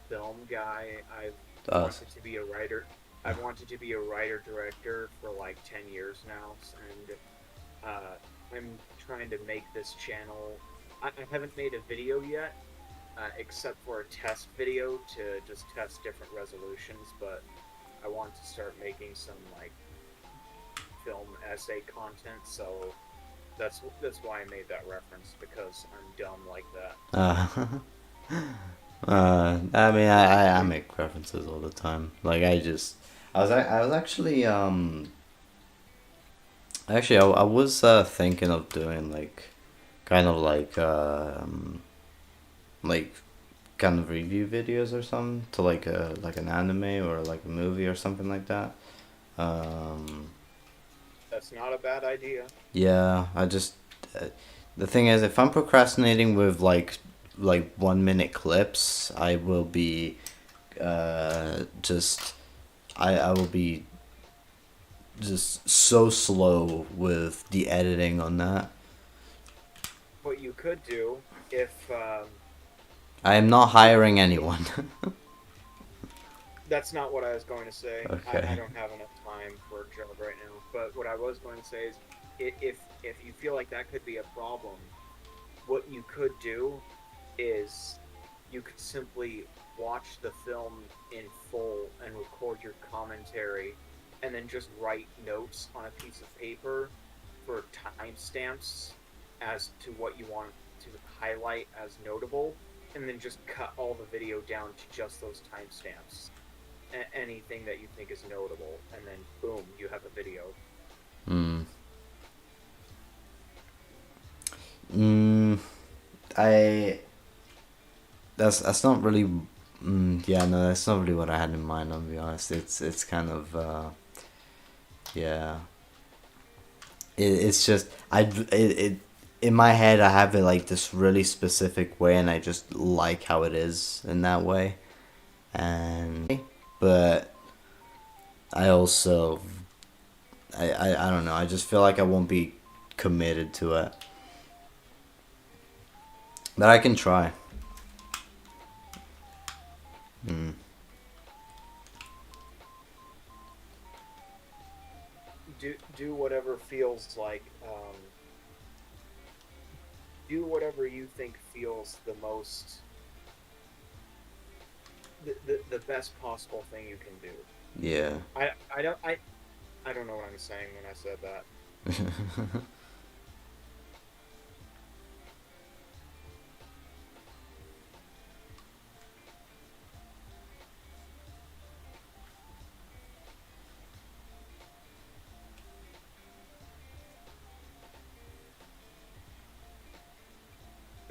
film guy. Us. Wanted to be a writer. I've wanted to be a writer director for like 10 years now, and I'm trying to make this channel. I haven't made a video yet, except for a test video to just test different resolutions, but I want to start making some like film essay content, so that's why I made that reference, because I'm dumb like that. Uh, I mean, I make references all the time. Like, I was actually, I was thinking of doing like, kind of like, kind of review videos or something to like an anime or like a movie or something like that. Um, That's not a bad idea. yeah, uh, the thing is, if I'm procrastinating with like 1 minute clips, I will be just I will be just so slow with the editing on that. What you could do if I am not if hiring anyone. that's not what I was going to say. I Okay. don't have enough time for a job right now. But what I was going to say is, if you feel like that could be a problem, what you could do is you could simply watch the film in full and record your commentary, and then just write notes on a piece of paper for timestamps as to what you want to highlight as notable, and then just cut all the video down to just those timestamps. Anything that you think is notable, and then boom, you have a video. Hmm. Mm, I that's not really. Yeah, no, that's not really what I had in mind. I'll be honest. It's kind of yeah. It's just it in my head I have it like this really specific way, and I just like how it is in that way. And but I also I don't know. I just feel like I won't be committed to it, but I can try. Mm. Do whatever feels like do whatever you think feels the most the best possible thing you can do. Yeah. I don't I don't know what I'm saying when I said that.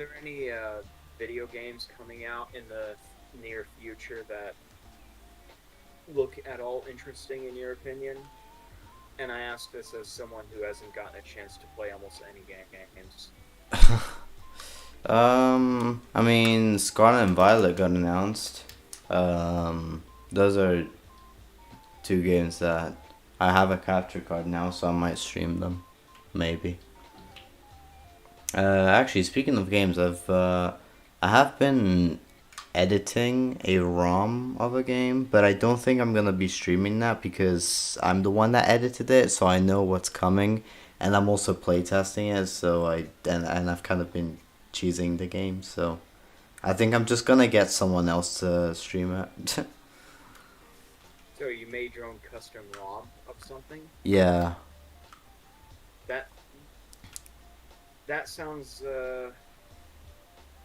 there any video games coming out in the near future that look at all interesting in your opinion? And I ask this as someone who hasn't gotten a chance to play almost any games. I mean, Scarlet and Violet got announced. Those are two games that I have a capture card now, so I might stream them, maybe. Actually, speaking of games, I have been editing a ROM of a game, but I don't think I'm gonna be streaming that because I'm the one that edited it, so I know what's coming, and I'm also playtesting it. So and I've kind of been cheesing the game, so I think I'm just gonna get someone else to stream it. So you made your own custom ROM of something? Yeah. That that sounds.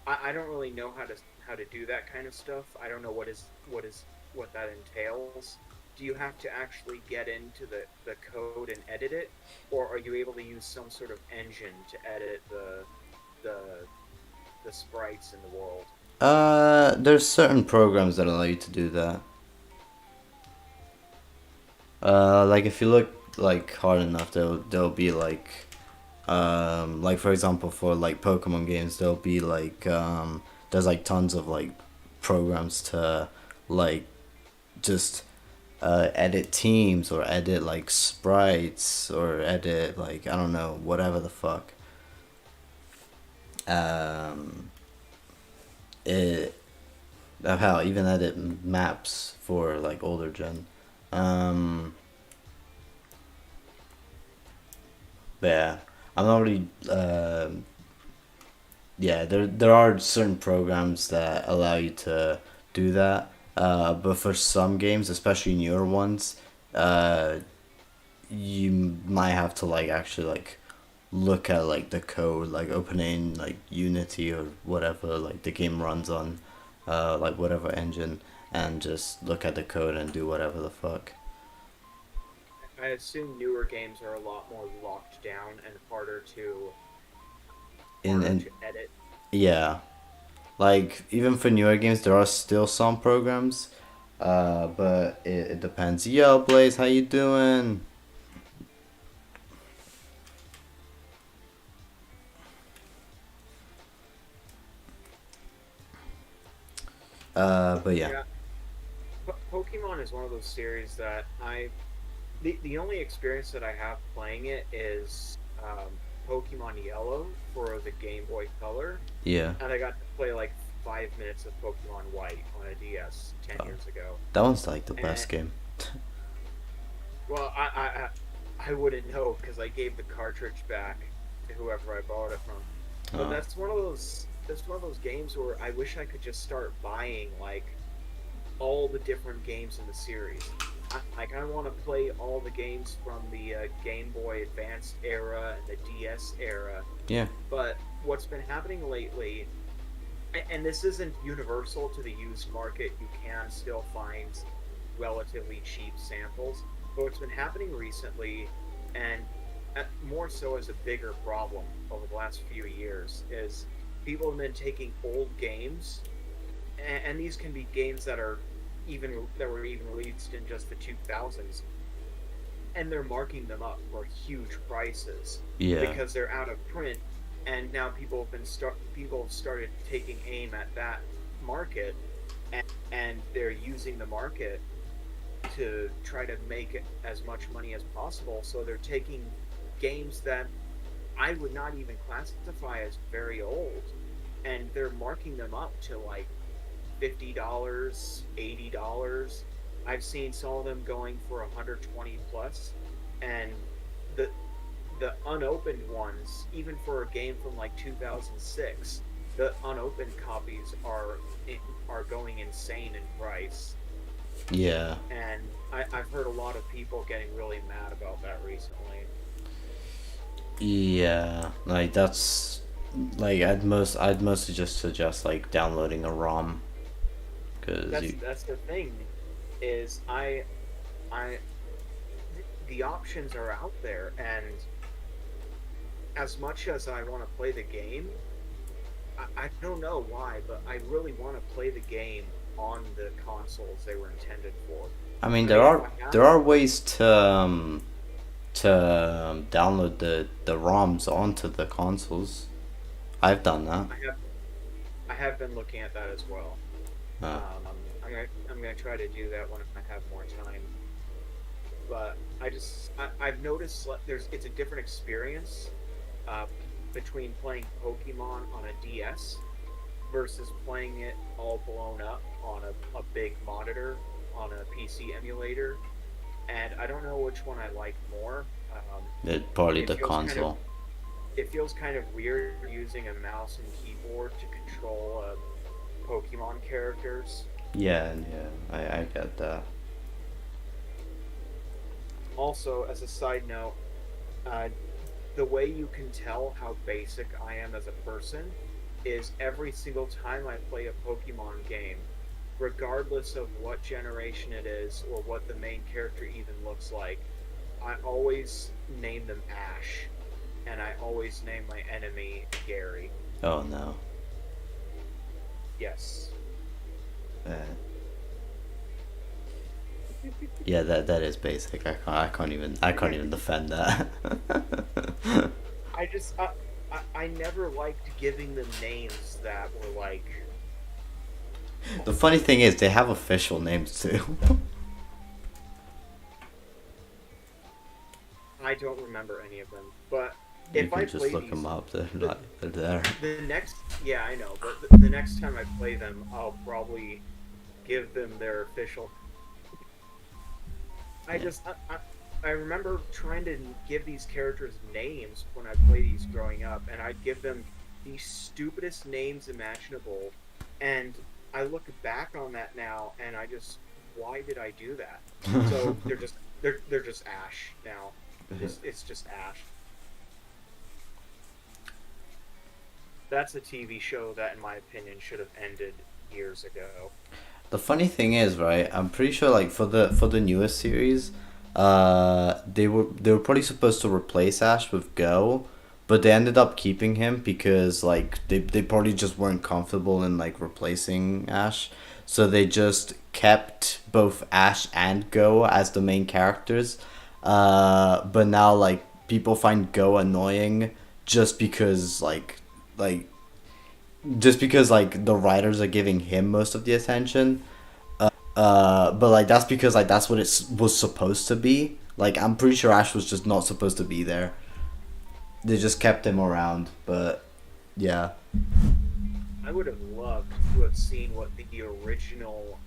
I don't really know how to do that kind of stuff. I don't know what that entails. Do you have to actually get into the code and edit it, or are you able to use some sort of engine to edit the the sprites in the world? There's certain programs that allow you to do that. Like if you look like hard enough, there'll be like for example for like Pokemon games, there'll be there's like tons of like programs to like just edit teams or edit like sprites or edit like I don't know whatever the fuck. Um, it hell even edit maps for like older gen. Um, but yeah, I'm not really. Yeah, there are certain programs that allow you to do that. But for some games, especially newer ones, uh, you might have to like actually like look at like the code, like opening like Unity or whatever like the game runs on, like whatever engine, and just look at the code and do whatever the fuck. I assume newer games are a lot more locked down and In harder and to edit. yeah, like even for newer games, there are still some programs, but it depends. Yo, Blaze, how you doing? But yeah, Yeah, Pokemon is one of those series that the only experience that I have playing it is Pokemon Yellow for the Game Boy Color, yeah. and I got to play like 5 minutes of Pokemon White on a DS 10 years ago. That one's like the And best game. well, I wouldn't know because I gave the cartridge back to whoever I bought it from. But Oh, that's one of those games where I wish I could just start buying like all the different games in the series. I kind of want to play all the games from the Game Boy Advance era and the DS era. yeah, But what's been happening lately, and this isn't universal to the used market, you can still find relatively cheap samples. But what's been happening recently, and more so as a bigger problem over the last few years, is people have been taking old games, and these can be games that were even released in just the 2000s, and they're marking them up for huge prices yeah, because they're out of print, and now people have started taking aim at that market, and they're using the market to try to make as much money as possible. So they're taking games that I would not even classify as very old, and they're marking them up to like $50, $80. I've seen some of them going for 120 plus, and the the unopened ones, even for a game from like 2006, the unopened copies are going insane in price. yeah, And I've heard a lot of people getting really mad about that recently. yeah. Like that's like I'd mostly just suggest like downloading a ROM because you That's the thing, is I the options are out there, and as much as I want to play the game, I don't know why, but I really want to play the game on the consoles they were intended for. I mean, I mean, if I there have, are ways to download the ROMs onto the consoles. I've done that. I have, I have been looking at that as well. Uh, I'm gonna try to do that when I have more time. But I've noticed it's a different experience uh, between playing Pokemon on a DS versus playing it all blown up on a big monitor on a PC emulator. And I don't know which one I like more. it probably It the feels kind of console. it feels kind of weird using a mouse and keyboard to control Pokemon characters. Yeah, yeah, I get that. Also, as a side note, uh, the way you can tell how basic I am as a person is every single time I play a Pokemon game, regardless of what generation it is or what the main character even looks like, I always name them Ash, and I always name my enemy Gary. Oh no. Yes. Uh, yeah, that is basic. I can't even defend that. I just I never liked giving them names that were like The funny thing is, they have official names too. I don't remember any of them. But You if I can just play look them these up. They're the, not. They're there. the next yeah, I know, but the next time I play them, I'll probably give them their official. I Yeah. just I remember trying to give these characters names when I played these growing up, and I'd give them the stupidest names imaginable. And I look back on that now, and I just why did I do that? So they're just Ash now. It's just Ash. That's a TV show that, in my opinion, should have ended years ago. The funny thing is, right? I'm pretty sure, like for the newest series, they were probably supposed to replace Ash with Go, but they ended up keeping him because like they probably just weren't comfortable in like replacing Ash, so they just kept both Ash and Go as the main characters. But now like people find Go annoying just because like just because like the writers are giving him most of the attention. But like that's because like that's what it was supposed to be. Like I'm pretty sure Ash was just not supposed to be there. They just kept him around, but yeah. I would have loved to have seen what the original.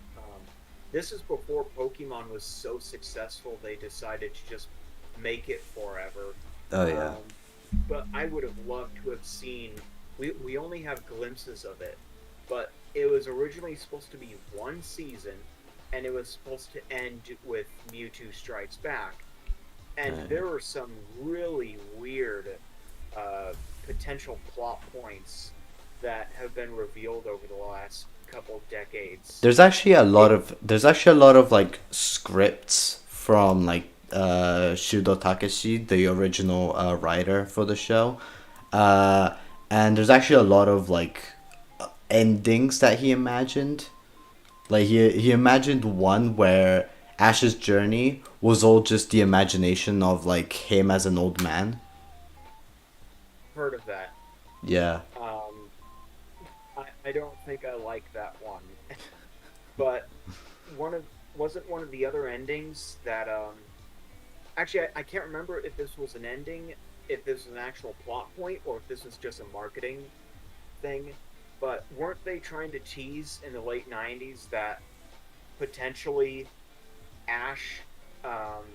This is before Pokemon was so successful they decided to just make it forever. Oh yeah. Um, but I would have loved to have seen. We only have glimpses of it, but it was originally supposed to be one season, and it was supposed to end with Mewtwo Strikes Back. And Right. there were some really weird uh, potential plot points that have been revealed over the last couple decades. It There's actually a lot of like scripts from like Shudo Takeshi, the original writer for the show. Uh and there's actually a lot of like endings that he imagined. Like he imagined one where Ash's journey was all just the imagination of like him as an old man. heard of that. Yeah. Um, I don't think I like that one, but one of wasn't one of the other endings that actually I can't remember if this was an ending, if this was an actual plot point, or if this was just a marketing thing. But weren't they trying to tease in the late '90s that potentially Ash, um,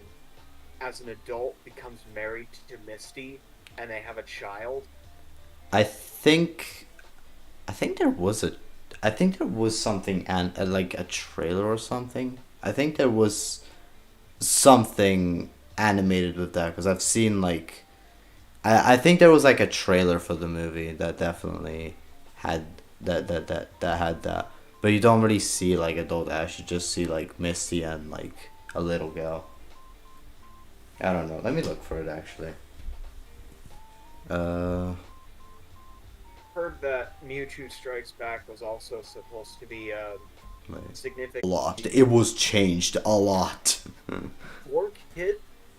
as an adult, becomes married to Misty and they have a child? I think I think there was a I think there was something and like a trailer or something. I think there was something animated with that because I've seen like I think there was like a trailer for the movie that definitely had that had that. But you don't really see like adult Ash, you just see like Misty and like a little girl. I don't know. Let me look for it actually. Uh heard that Mewtwo Strikes Back was also supposed to be Like, significant. a lot. It was changed a lot. Four kid,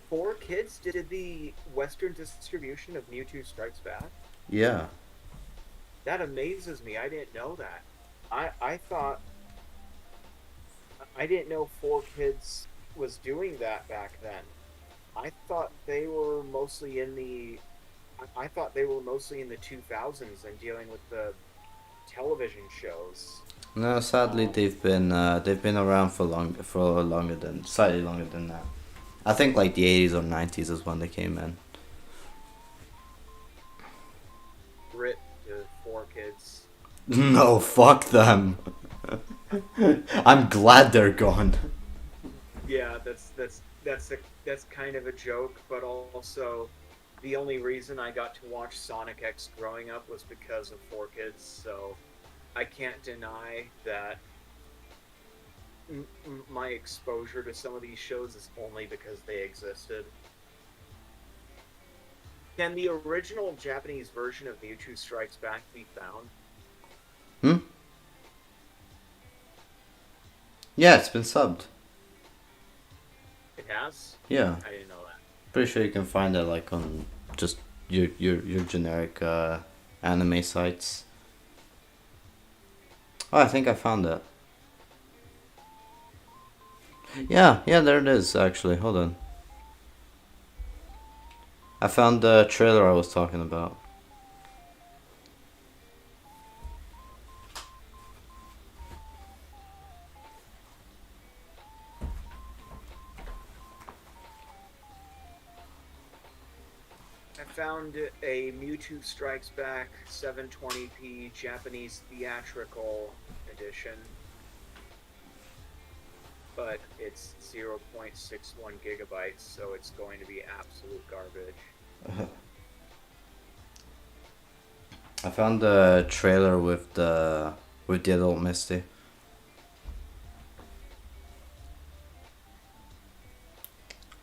four kids did the Western distribution of Mewtwo Strikes Back. Yeah. That amazes me. I didn't know that. I thought I didn't know Four Kids was doing that back then. I thought they were mostly in the I thought they were mostly in the 2000s and dealing with the television shows. No, sadly Um, they've been around for longer than slightly longer than that. I think like the 80s or 90s is when they came in. Rip to Four Kids. No, fuck them. I'm glad they're gone. Yeah, that's kind of a joke, but also the only reason I got to watch Sonic X growing up was because of Four Kids, so I can't deny that my exposure to some of these shows is only because they existed. Can the original Japanese version of Mewtwo Strikes Back be found? Hmm? Yeah, it's been subbed. It has? Yeah. I didn't know that. Pretty sure you can find it like on just your generic anime sites. Oh, I think I found it. Yeah, yeah, there it is actually. Hold on. I found the trailer I was talking about. I found a Mewtwo Strikes Back 720p Japanese theatrical edition, but it's 0.61 gigabytes, so it's going to be absolute garbage. I found the trailer with the adult Misty.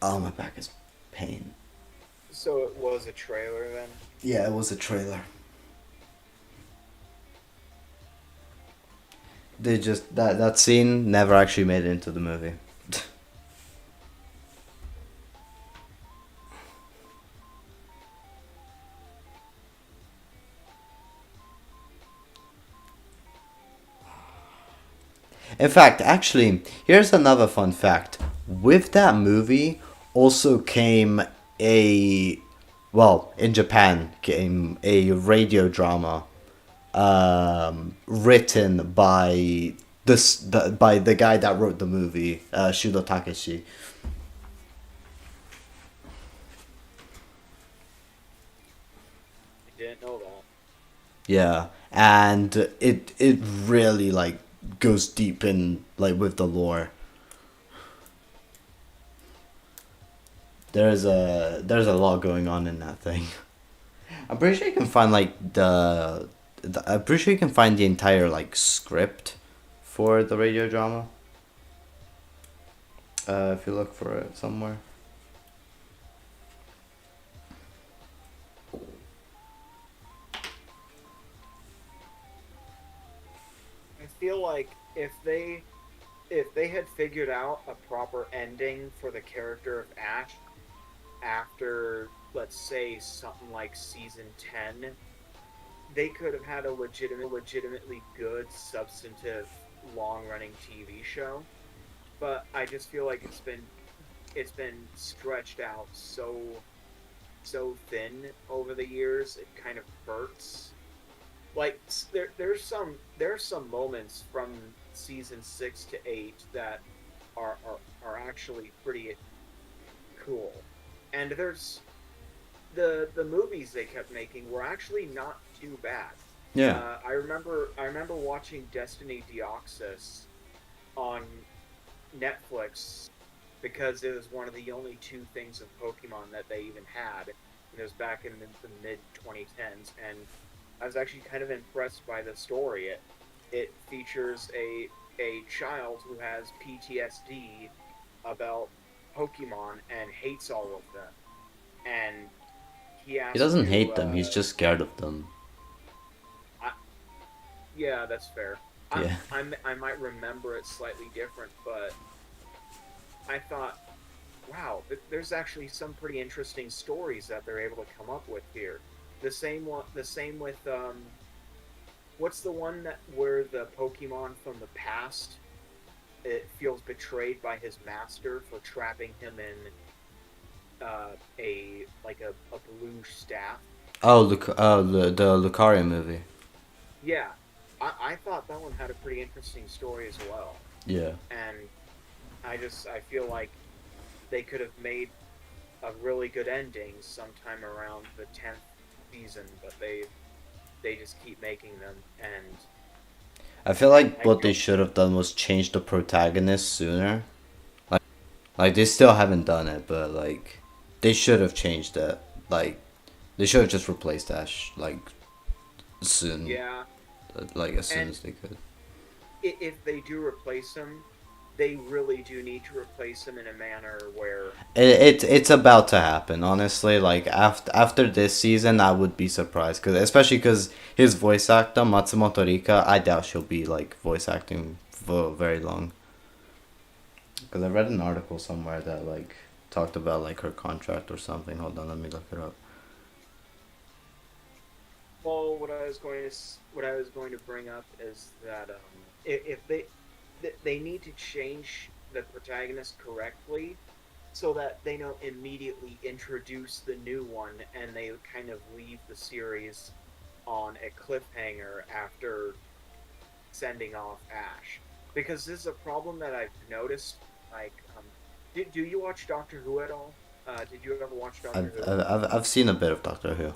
Oh, my back is pain. So it was a trailer then? Yeah, it was a trailer. They just that scene never actually made it into the movie. In fact, actually, here's another fun fact. With that movie also came a well, in Japan came a radio drama written by by the guy that wrote the movie, Shudo Takeshi. I didn't know that. Yeah, and it really like goes deep in like with the lore. There's a lot going on in that thing. I'm pretty sure you can find like I'm pretty sure you can find the entire like script for the radio drama. If you look for it somewhere. I feel like if they had figured out a proper ending for the character of Ash after, let's say, something like season 10, they could have had a legitimately good, substantive, long-running TV show. But I just feel like it's been stretched out so thin over the years. It kind of hurts. Like there's some moments from season 6 to 8 that are actually pretty cool, and there's the movies they kept making were actually not too bad. Yeah. I remember watching Destiny Deoxys on Netflix because it was one of the only two things of Pokemon that they even had. And it was back in the mid 2010s, and I was actually kind of impressed by the story. It features a child who has PTSD about Pokemon and hates all of them, and he He has doesn't to hate them. He's just scared of them. Yeah, that's fair. Yeah. I might remember it slightly different, but I thought, wow, there's actually some pretty interesting stories that they're able to come up with here. The same with what's the one that where the Pokemon from the past it feels betrayed by his master for trapping him in a like a blue staff. Oh, the Lucario movie. Yeah, I thought that one had a pretty interesting story as well, Yeah. and I feel like they could have made a really good ending sometime around the 10th season, but they just keep making them, and I feel like I what they don't. should have done was change the protagonist sooner. Like they still haven't done it, but like they should have changed it. Like they should have just replaced Ash like soon, Yeah, like as soon and as they could. if they do replace him, they really do need to replace him in a manner where It's about to happen, honestly. Like after this season, I would be surprised, cause especially because his voice actor Matsumoto Rika, I doubt she'll be like voice acting for very long. Cause I read an article somewhere that like talked about like her contract or something. Hold on, let me look it up. well, what I was going to bring up is that if they need to change the protagonist correctly so that they don't immediately introduce the new one and they kind of leave the series on a cliffhanger after sending off Ash. Because this is a problem that I've noticed. Like, do you watch Doctor Who at all? Did you ever watch Doctor Who? I've seen a bit of Doctor Who.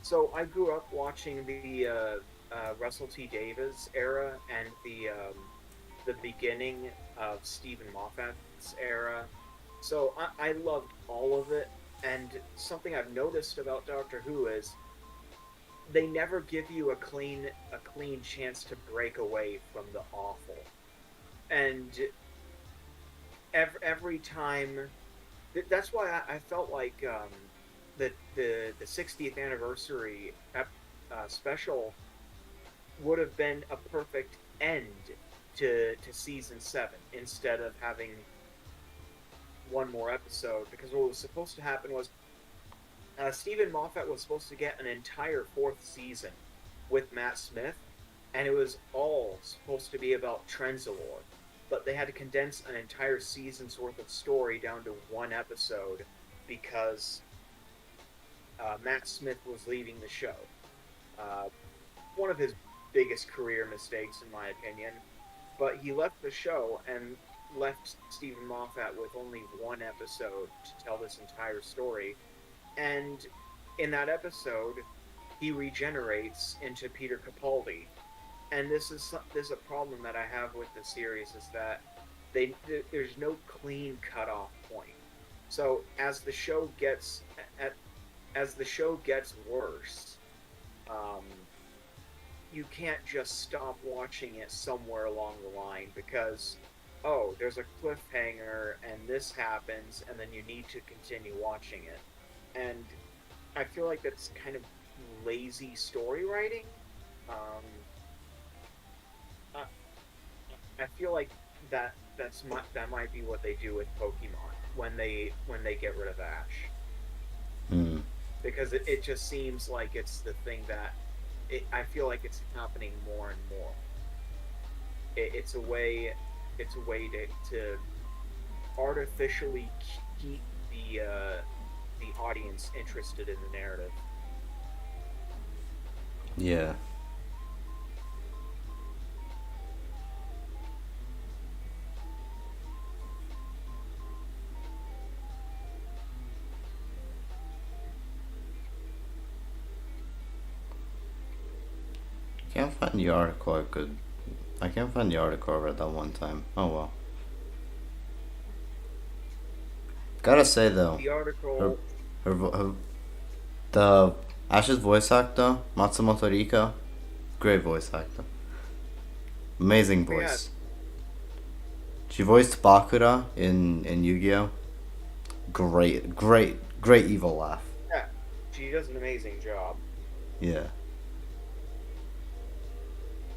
So I grew up watching the Russell T Davies era and the beginning of Stephen Moffat's era. So I loved all of it. And something I've noticed about Doctor Who is they never give you a clean chance to break away from the awful. And every time that's why I felt like the 60th anniversary special would have been a perfect end to season 7 instead of having one more episode, because what was supposed to happen was Stephen Moffat was supposed to get an entire fourth season with Matt Smith, and it was all supposed to be about Trenzalore, but they had to condense an entire season's worth of story down to one episode because Matt Smith was leaving the show. Uh, One of his biggest career mistakes, in my opinion. But he left the show and left Stephen Moffat with only one episode to tell this entire story. And in that episode, he regenerates into Peter Capaldi. And this is a problem that I have with the series is that there's no clean cutoff point. So as the show gets worse, um, you can't just stop watching it somewhere along the line because oh, there's a cliffhanger and this happens and then you need to continue watching it. And I feel like that's kind of lazy story writing. Um, I, I feel like that might be what they do with Pokemon when they get rid of Ash, Hmm. because it just seems like it's the thing that I feel like it's happening more and more. It's a way to artificially keep the audience interested in the narrative. Yeah. Can't find the article. I could. I can't find the article I read that one time. Oh well. Gotta say though, The her, article, her the Ash's voice actor Matsumoto Rika, great voice actor, amazing oh yeah, voice. She voiced Bakura in Yu-Gi-Oh. Great evil laugh. yeah, she does an amazing job. Yeah.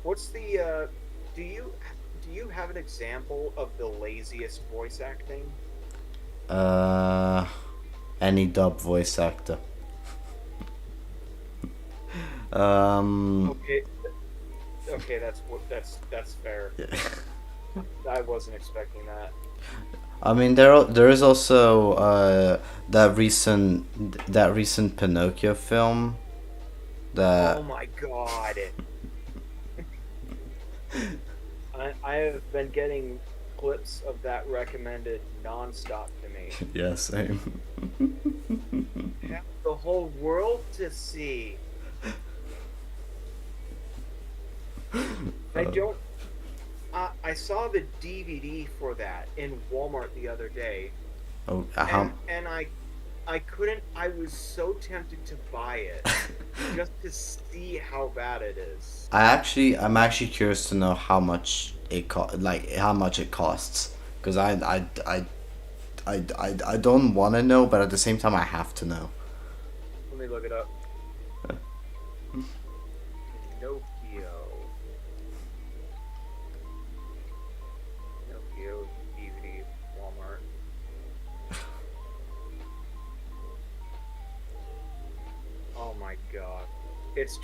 What's the do you do you have an example of the laziest voice acting? Uh, any dub voice actor. Um, Okay, okay, that's fair. I wasn't expecting that. I mean, there is also that recent Pinocchio film Oh that. my god. I have been getting clips of that recommended nonstop to me. Yeah, same. Have the whole world to see. I don't. I saw the DVD for that in Walmart the other day, Oh, and I couldn't. I was so tempted to buy it just to see how bad it is. I'm actually curious to know how much how much it costs, because I don't want to know, but at the same time I have to know. Let me look it up. Pinocchio. Pinocchio DVD Walmart. Oh my god. It's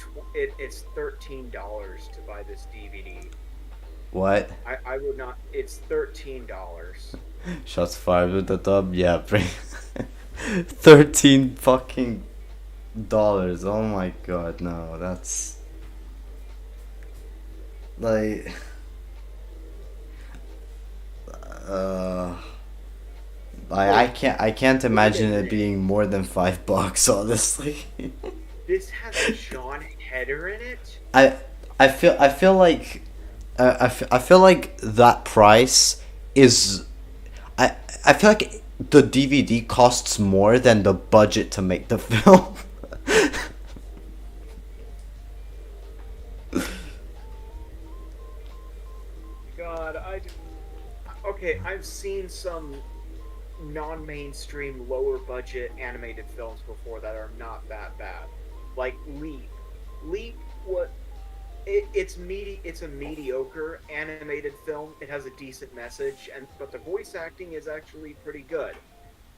$13 to buy this DVD. What? I would not. It's $13. Shots fired with the dub? Yeah, bring 13 fucking dollars. Oh my god, no, that's like uh I Wait, can't wait a imagine it minute. being more than $5, honestly. This has John Heder in it? I I feel like I feel like that price is I I feel like the DVD costs more than the budget to make the film. God, okay, I've seen some non-mainstream, lower-budget animated films before that are not that bad. Like Leap. Leap, what? It's a mediocre animated film. It has a decent message, and but the voice acting is actually pretty good.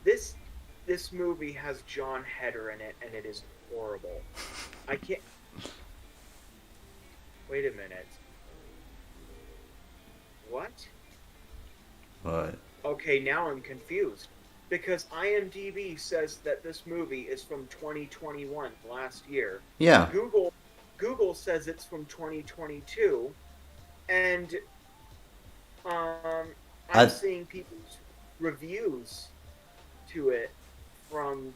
This this movie has John Heder in it, and it is horrible. I can't. Wait a minute. What? But Okay, now I'm confused because IMDb says that this movie is from 2021, last year. yeah, Google Google says it's from 2022, and I'm I seeing people's reviews to it from.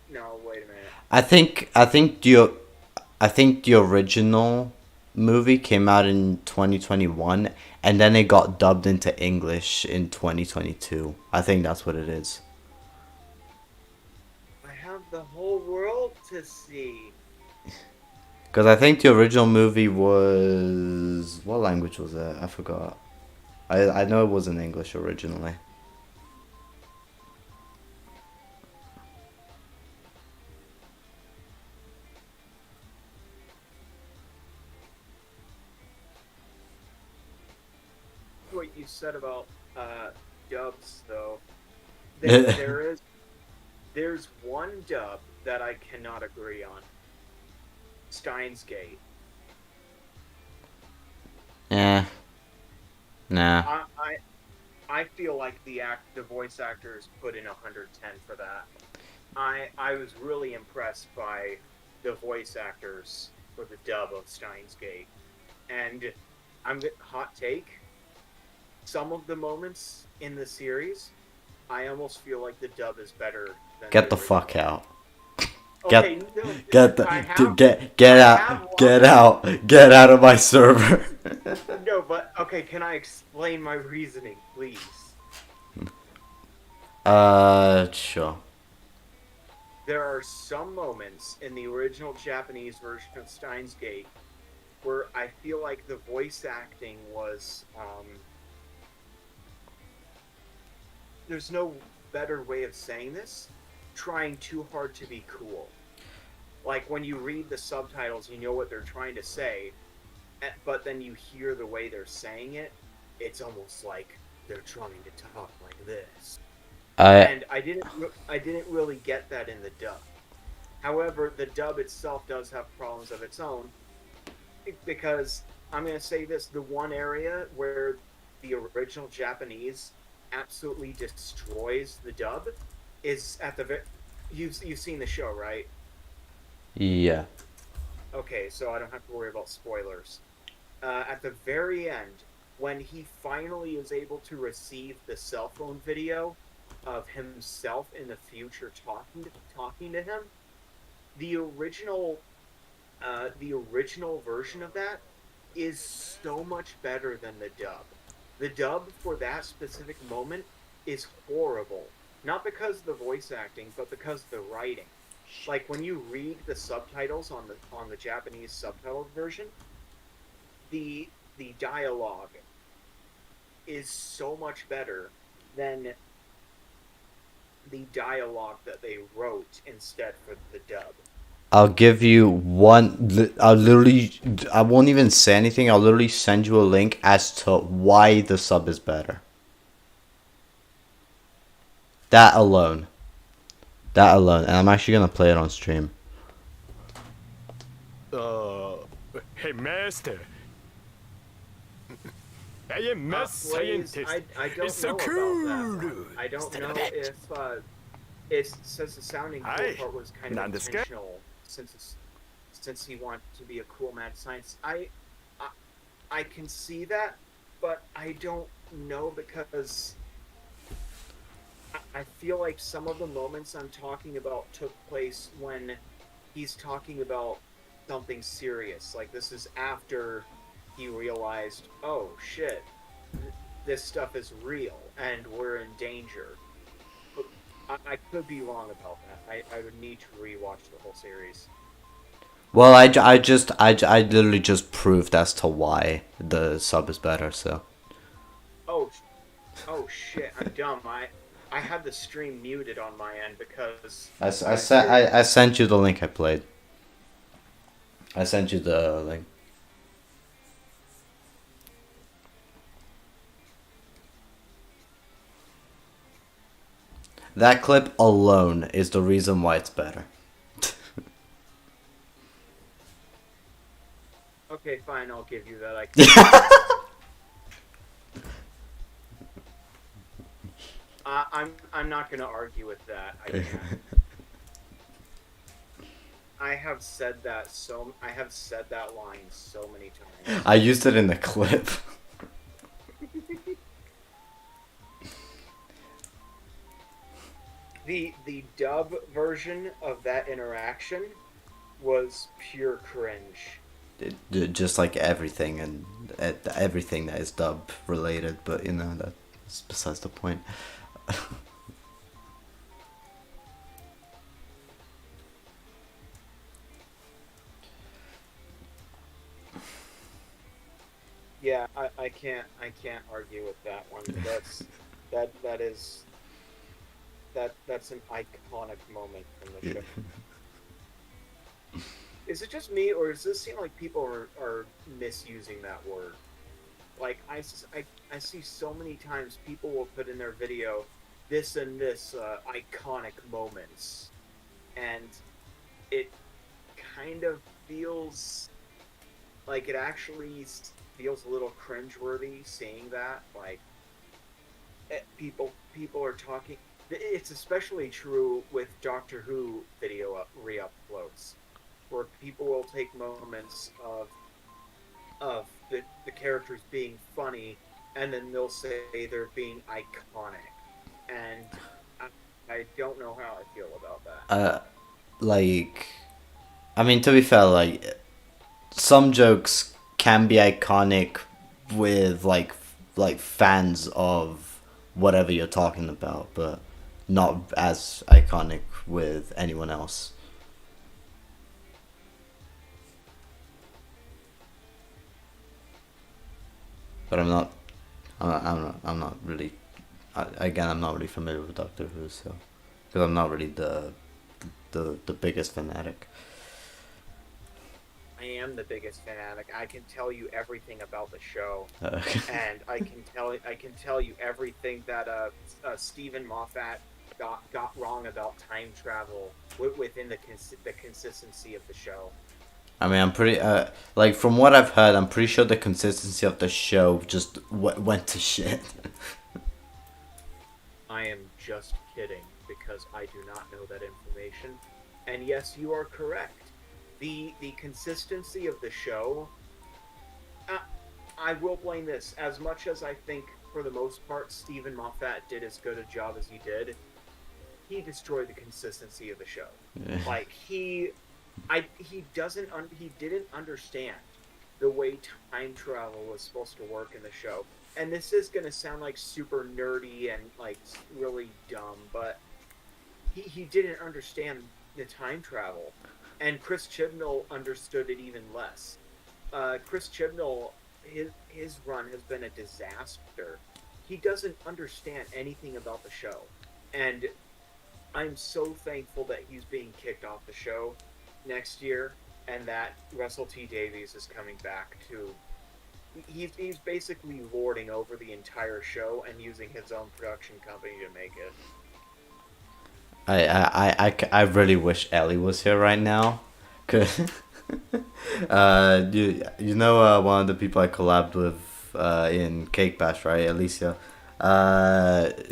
No, wait a minute. I think the original movie came out in 2021, and then it got dubbed into English in 2022. I think that's what it is. I have the whole world to see. Because I think the original movie was, what language was it? I forgot. I know it was in English originally. What you said about dubs, though. There is there's one dub that I cannot agree on. Steins Gate. Eh, nah. I I feel like the voice actors put in 110 for that. I was really impressed by the voice actors for the dub of Steins Gate. And hot take, some of the moments in the series, I almost feel like the dub is better than the Get the fuck original. out. Get Okay, no, get I the have get I have out, watched. get out of my server. No, but okay, can I explain my reasoning, please? Sure. There are some moments in the original Japanese version of Steins Gate where I feel like the voice acting was there's no better way of saying this, trying too hard to be cool. Like when you read the subtitles, you know what they're trying to say, but then you hear the way they're saying it, it's almost like they're trying to talk like this. I And I didn't really get that in the dub. However, the dub itself does have problems of its own because I'm going to say this: the one area where the original Japanese absolutely destroys the dub is at the you've seen the show, right? yeah. Okay, so I don't have to worry about spoilers. At the very end, when he finally is able to receive the cell phone video of himself in the future talking to him, the original version of that is so much better than the dub. The dub for that specific moment is horrible, not because of the voice acting, but because of the writing. Like when you read the subtitles on the Japanese subtitled version, the dialogue is so much better than the dialogue that they wrote instead for the dub. I'll give you one. I'll literally. I won't even say anything. I'll literally send you a link as to why the sub is better. That alone. That alone. And I'm actually gonna play it on stream. Uh, hey, master. I am mad Blaze, scientist. I It's don't so know about that cool. one. I don't Instead of know that. if it says the sounding cool Hi. part was kind of Nandesuka? intentional since he wanted to be a cool mad science. I I can see that, but I don't know because I feel like some of the moments I'm talking about took place when he's talking about something serious. Like this is after he realized, oh shit, this stuff is real and we're in danger. But I could be wrong about that. I would need to rewatch the whole series. Well, I literally just proved as to why the sub is better. So Oh, oh shit, I'm dumb. I had the stream muted on my end because I figured. I sent you the link I played. I sent you the link. That clip alone is the reason why it's better. Okay, fine, I'll give you that. I can. I'm not gonna argue with that. I can't. I have said that line so many times. I used it in the clip. The dub version of that interaction was pure cringe. Just like everything and everything that is dub related, but you know that's besides the point. Yeah, I can't argue with that one. That is that's an iconic moment from the show. Is it just me, or does this seem like people are misusing that word? Like I see so many times people will put in their video this and this iconic moments, and it kind of feels like it actually feels a little cringeworthy seeing that. Like people are talking. It's especially true with Doctor Who video re-uploads, where people will take moments of the characters being funny, and then they'll say they're being iconic, and I, I don't know how I feel about that. Like, I mean, to be fair, like some jokes can be iconic with like fans of whatever you're talking about, but not as iconic with anyone else. But I'm not really. Again, I'm not really familiar with Doctor Who, so because I'm not really the biggest fanatic. I am the biggest fan. Like, I can tell you everything about the show, Okay. and I can tell you everything that Stephen Moffat got wrong about time travel within the consistency of the show. I mean, I'm pretty like from what I've heard, I'm pretty sure the consistency of the show just went to shit. I am just kidding because I do not know that information. And yes, you are correct. The consistency of the show, uh, I will blame this. As much as I think for the most part Stephen Moffat did as good a job as he did, he destroyed the consistency of the show. Like he didn't understand the way time travel was supposed to work in the show. And this is going to sound like super nerdy and like really dumb, but he didn't understand the time travel, and Chris Chibnall understood it even less. Chris Chibnall, his run has been a disaster. He doesn't understand anything about the show, and I'm so thankful that he's being kicked off the show next year, and that Russell T Davies is coming back to. He's basically lording over the entire show and using his own production company to make it. I really wish Ellie was here right now. Cause, you know one of the people I collabed with in Cake Bash, right? Alicia.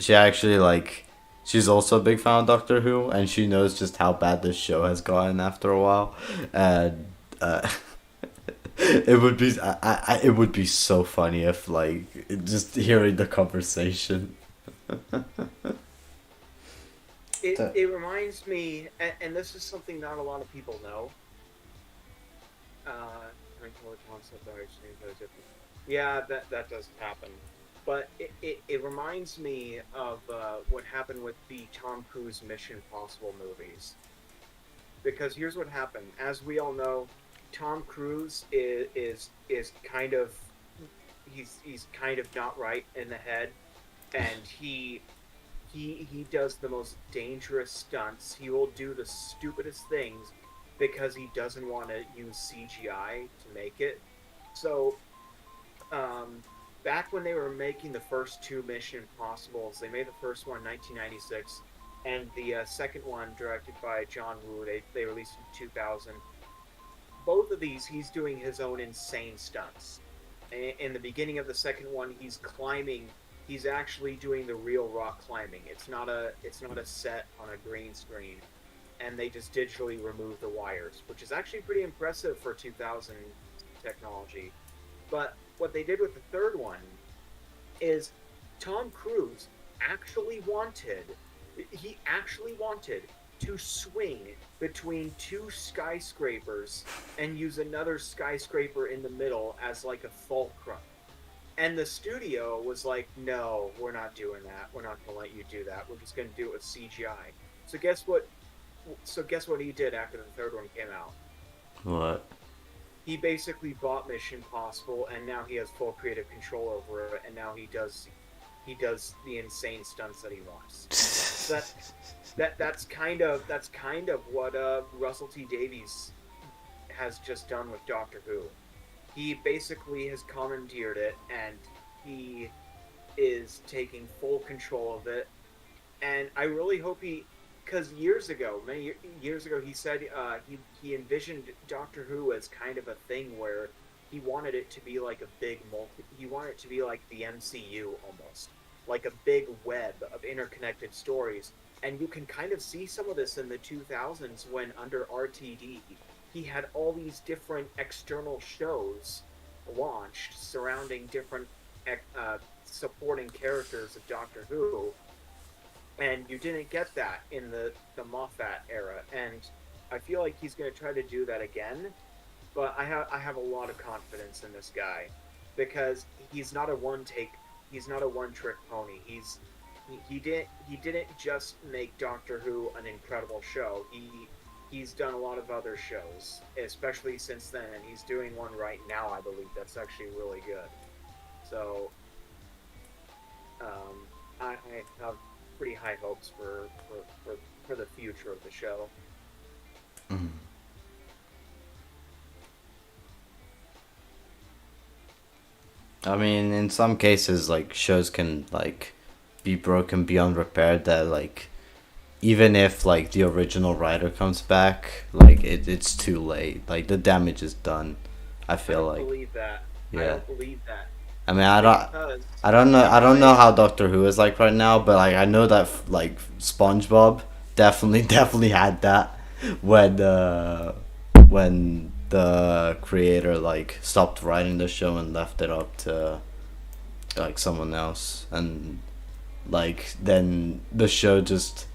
She actually like she's also a big fan of Doctor Who, and she knows just how bad this show has gotten after a while, and it would be it would be so funny if like just hearing the conversation. It reminds me, and this is something not a lot of people know. Yeah, that does happen. But it reminds me of what happened with the Tom Cruise Mission Impossible movies. Because here's what happened. As we all know, Tom Cruise is kind of he's kind of not right in the head, and he does the most dangerous stunts. He will do the stupidest things because he doesn't want to use CGI to make it. So, back when they were making the first two Mission Impossibles, they made the first one in 1996, and the second one, directed by John Woo, they released in 2000. Both of these, he's doing his own insane stunts. In the beginning of the second one, he's climbing. He's actually doing the real rock climbing. It's not a set on a green screen, and they just digitally remove the wires, which is actually pretty impressive for 2000 technology. But what they did with the third one is Tom Cruise actually wanted to swing between two skyscrapers and use another skyscraper in the middle as like a fulcrum. And the studio was like, "No, we're not doing that. We're not going to let you do that. We're just going to do it with CGI." So guess what? So guess what he did after the third one came out? What? He basically bought Mission Impossible, and now he has full creative control over it. And now he does the insane stunts that he wants. So that's kind of what Russell T Davies has just done with Doctor Who. He basically has commandeered it, and he is taking full control of it. And I really hope because many years ago, he said he envisioned Doctor Who as kind of a thing where he wanted it to be like a big he wanted it to be like the MCU almost, like a big web of interconnected stories. And you can kind of see some of this in the 2000s when under RTD he had all these different external shows launched surrounding different supporting characters of Doctor Who, and you didn't get that in the Moffat era. And I feel like he's going to try to do that again, but I have a lot of confidence in this guy because he's not a one trick pony. He didn't just make Doctor Who an incredible show. He's done a lot of other shows, especially since then, and he's doing one right now, I believe, that's actually really good. So, I have pretty high hopes for the future of the show. Mm. I mean, in some cases, like shows can like be broken beyond repair. That like even if like the original writer comes back, like it's too late. Like the damage is done. I I feel don't like believe that. I yeah. don't believe that I mean, because I don't know. in I don't my know how Doctor Who is like right now, but like I know that like SpongeBob definitely definitely had that when the creator like stopped writing the show and left it up to like someone else, and like then the show just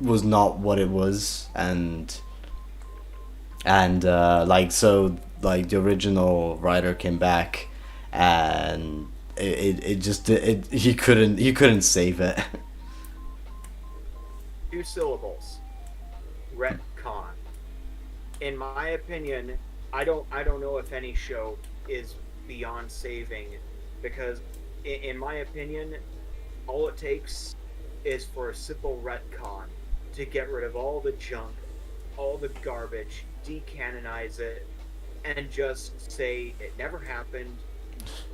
was not what it was, and like so like the original writer came back, and it just he couldn't save it. 2 syllables, retcon. In my opinion, I don't know if any show is beyond saving, because in my opinion, all it takes is for a simple retcon to get rid of all the junk, all the garbage, decanonize it, and just say it never happened.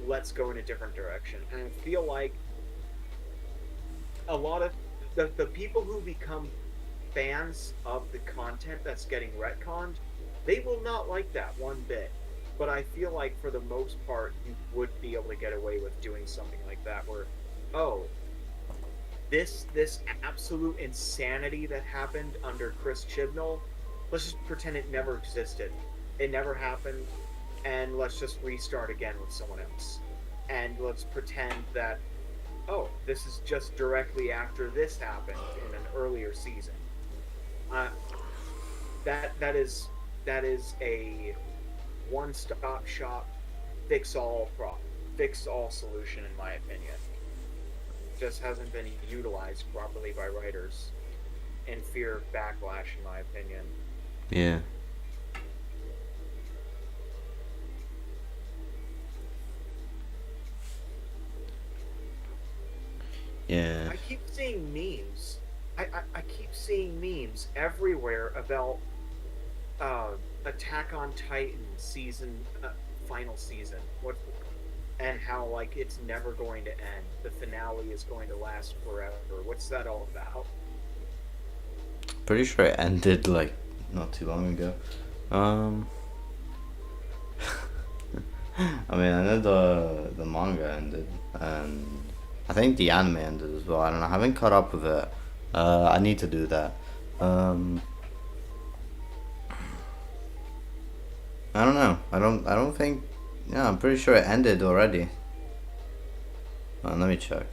Let's go in a different direction. And I feel like a lot of the people who become fans of the content that's getting retconned, they will not like that one bit. But I feel like for the most part, you would be able to get away with doing something like that, where, oh, this absolute insanity that happened under Chris Chibnall, let's just pretend it never existed. It never happened, and let's just restart again with someone else. And let's pretend that, oh, this is just directly after this happened in an earlier season. Uh, that is a one-stop shop, fix all solution, in my opinion. Just hasn't been utilized properly by writers in fear of backlash, in my opinion. Yeah. Yeah. I keep seeing memes. I keep seeing memes everywhere about uh, Attack on Titan season, final season. What, and how like it's never going to end. The finale is going to last forever. What's that all about? Pretty sure it ended like not too long ago. Um, I mean, I know the manga ended, and I think the anime ended as well. I don't know. I haven't caught up with it. I need to do that. Um, I don't know. I don't think. Yeah, I'm pretty sure it ended already. Let me check.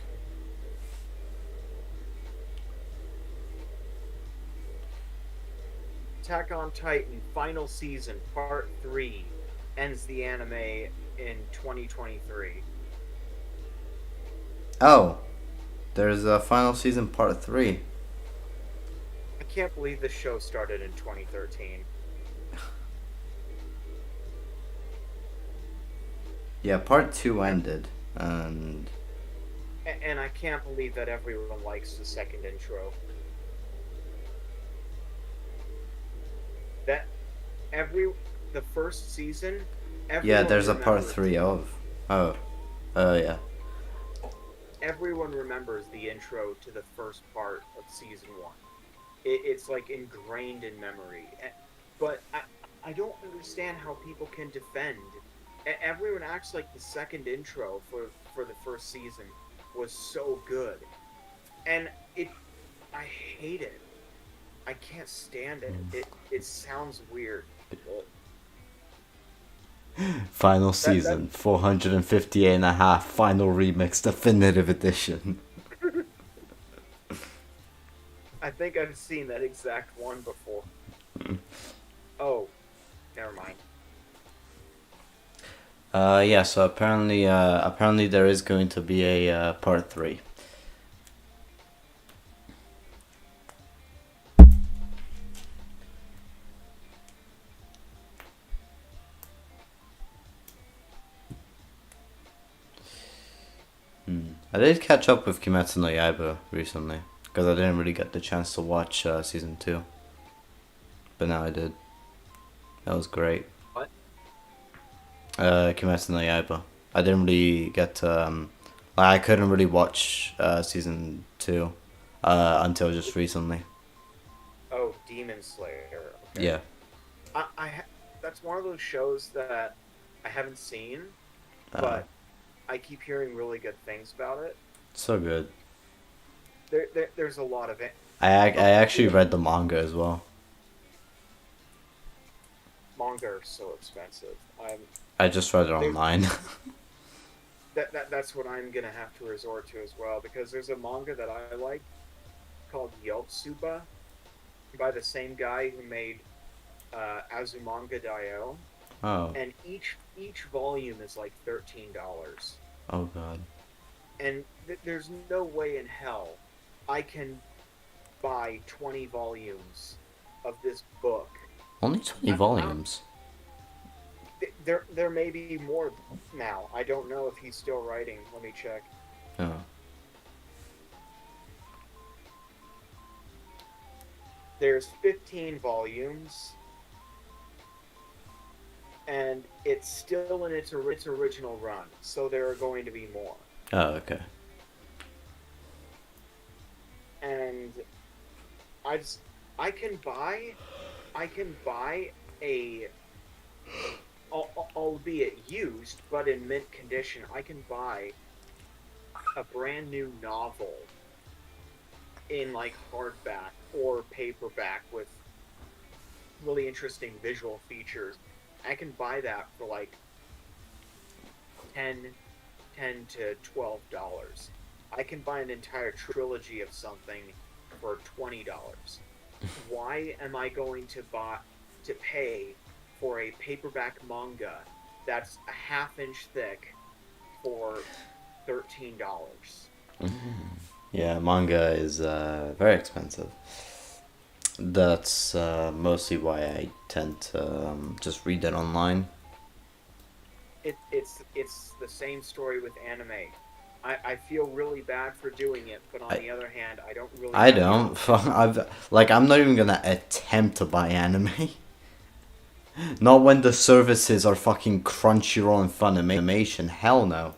Attack on Titan final season part 3 ends the anime in 2023. Oh, there's a final season part 3. I can't believe the show started in 2013. Yeah, part 2 ended, and And I can't believe that everyone likes the second intro. That the first season, yeah, everyone there's a part remembers 3 of. Oh, yeah. everyone remembers the intro to the first part of season 1. It's like ingrained in memory. But I don't understand how people can defend. Everyone acts like the second intro for the first season was so good, and I hate it. I can't stand it. It sounds weird. Final That season, 458 and a half, final remix, definitive edition. I think I've seen that exact one before. Oh, never mind. Yeah, so apparently there is going to be a part 3. I did catch up with Kimetsu no Yaiba recently, because I didn't really get the chance to watch season 2. But now I did. That was great. What? Kimetsu no Yaiba. I didn't really get to, I couldn't really watch season 2 until just recently. Oh, Demon Slayer. Okay. Yeah. That's one of those shows that I haven't seen, Uh, but I keep hearing really good things about it. so good. There's a lot of it. I actually read the manga as well. Manga are so expensive. I just read it There's online. that's what I'm gonna have to resort to as well because there's a manga that I like called Yotsuba by the same guy who made Azumanga Daioh, Oh. and each volume is like $13, Oh god. and there's no way in hell I can buy 20 volumes of this book. Only 20 volumes. There may be more now. I don't know if he's still writing. Let me check. Oh. There's 15 volumes, and it's still in its original run, so there are going to be more. Oh, okay. And I just I can buy a albeit used but in mint condition. I can buy a brand new novel in like hardback or paperback with really interesting visual features. I can buy that for like 10 to $12. I can buy an entire trilogy of something for $20. Why am I going to pay for a paperback manga that's a half-inch thick for $13? Yeah, manga is very expensive. That's mostly why I tend to just read it online. It's the same story with anime. I feel really bad for doing it, but on I the other hand, I don't really. I don't. I'm not even gonna attempt to buy anime. Not when the services are fucking Crunchyroll and Funimation. Hell no.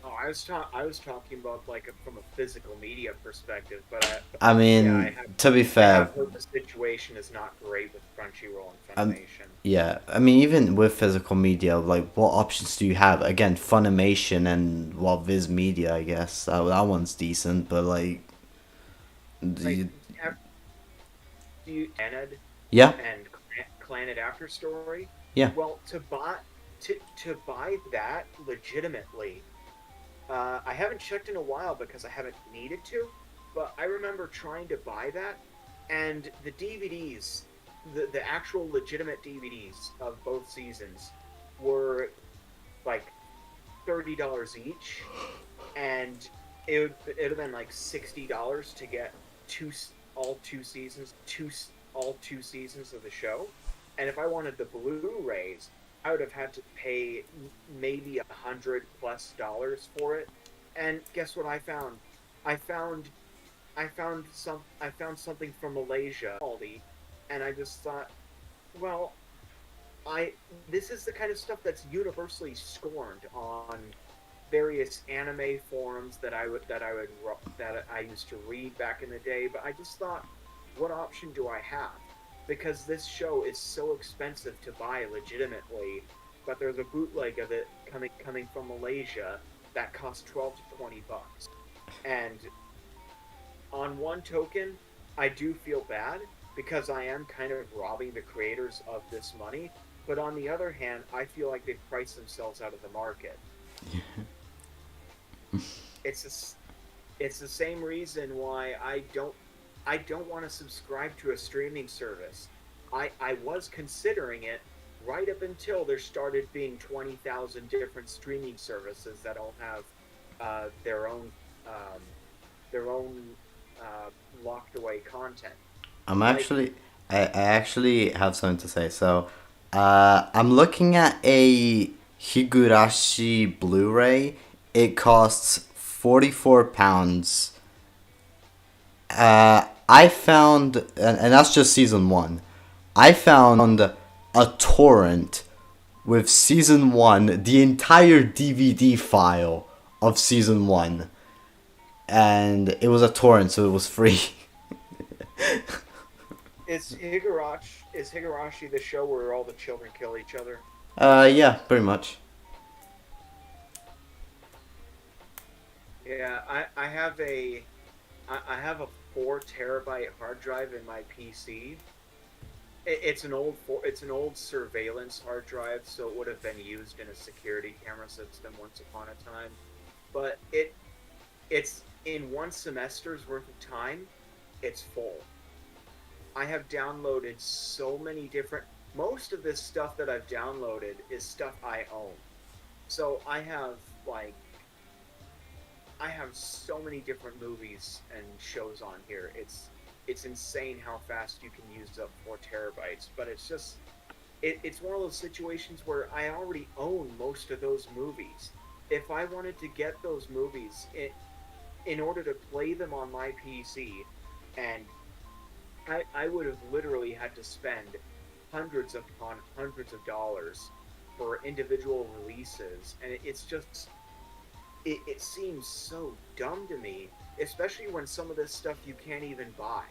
Oh, I was talking about like from a physical media perspective, but I mean, yeah, to be I fair, have heard the situation is not great with Crunchyroll and Funimation. yeah. I mean, even with physical media, like, what options do you have? Again, Funimation and Viz Media, I guess. That one's decent, but like, Like, you, do you Aned yeah, and Clannad After Story? yeah. Well, to buy that legitimately, I haven't checked in a while because I haven't needed to, but I remember trying to buy that, and the DVDs, the actual legitimate DVDs of both seasons, were like $30 each, and it would have been like $60 to get all two seasons, all 2 seasons of the show, and if I wanted the Blu-rays, I would have had to pay maybe $100+ for it. And guess what I found? I found I found something from Malaysia, Aldi, and I just thought, well, I this is the kind of stuff that's universally scorned on various anime forums that I used to read back in the day. But I just thought, what option do I have? Because this show is so expensive to buy legitimately, but there's a bootleg of it coming from Malaysia that costs $12 to $20. And on one token, I do feel bad because I am kind of robbing the creators of this money. But on the other hand, I feel like they've priced themselves out of the market. It's it's the same reason why I don't want to subscribe to a streaming service. I was considering it right up until there started being 20,000 different streaming services that all have their own um, locked away content. I'm Like, actually, I actually have something to say. So, I'm looking at a Higurashi Blu-ray. It costs £44. I found, and that's just season one. I found a torrent with season 1, the entire DVD file of season 1. And it was a torrent, so it was free. Is Higurashi the show where all the children kill each other? Yeah, pretty much. Yeah, I have a 4 terabyte hard drive in my PC. It's an old surveillance hard drive, so it would have been used in a security camera system once upon a time. But it's in one semester's worth of time, it's full. I have downloaded so many different. Most of this stuff that I've downloaded is stuff I own. So I have so many different movies and shows on here. It's insane how fast you can use up 4 terabytes. But it's one of those situations where I already own most of those movies. If I wanted to get those movies in order to play them on my PC, and I would have literally had to spend hundreds upon hundreds of dollars for individual releases, and it's just it seems so dumb to me, especially when some of this stuff you can't even buy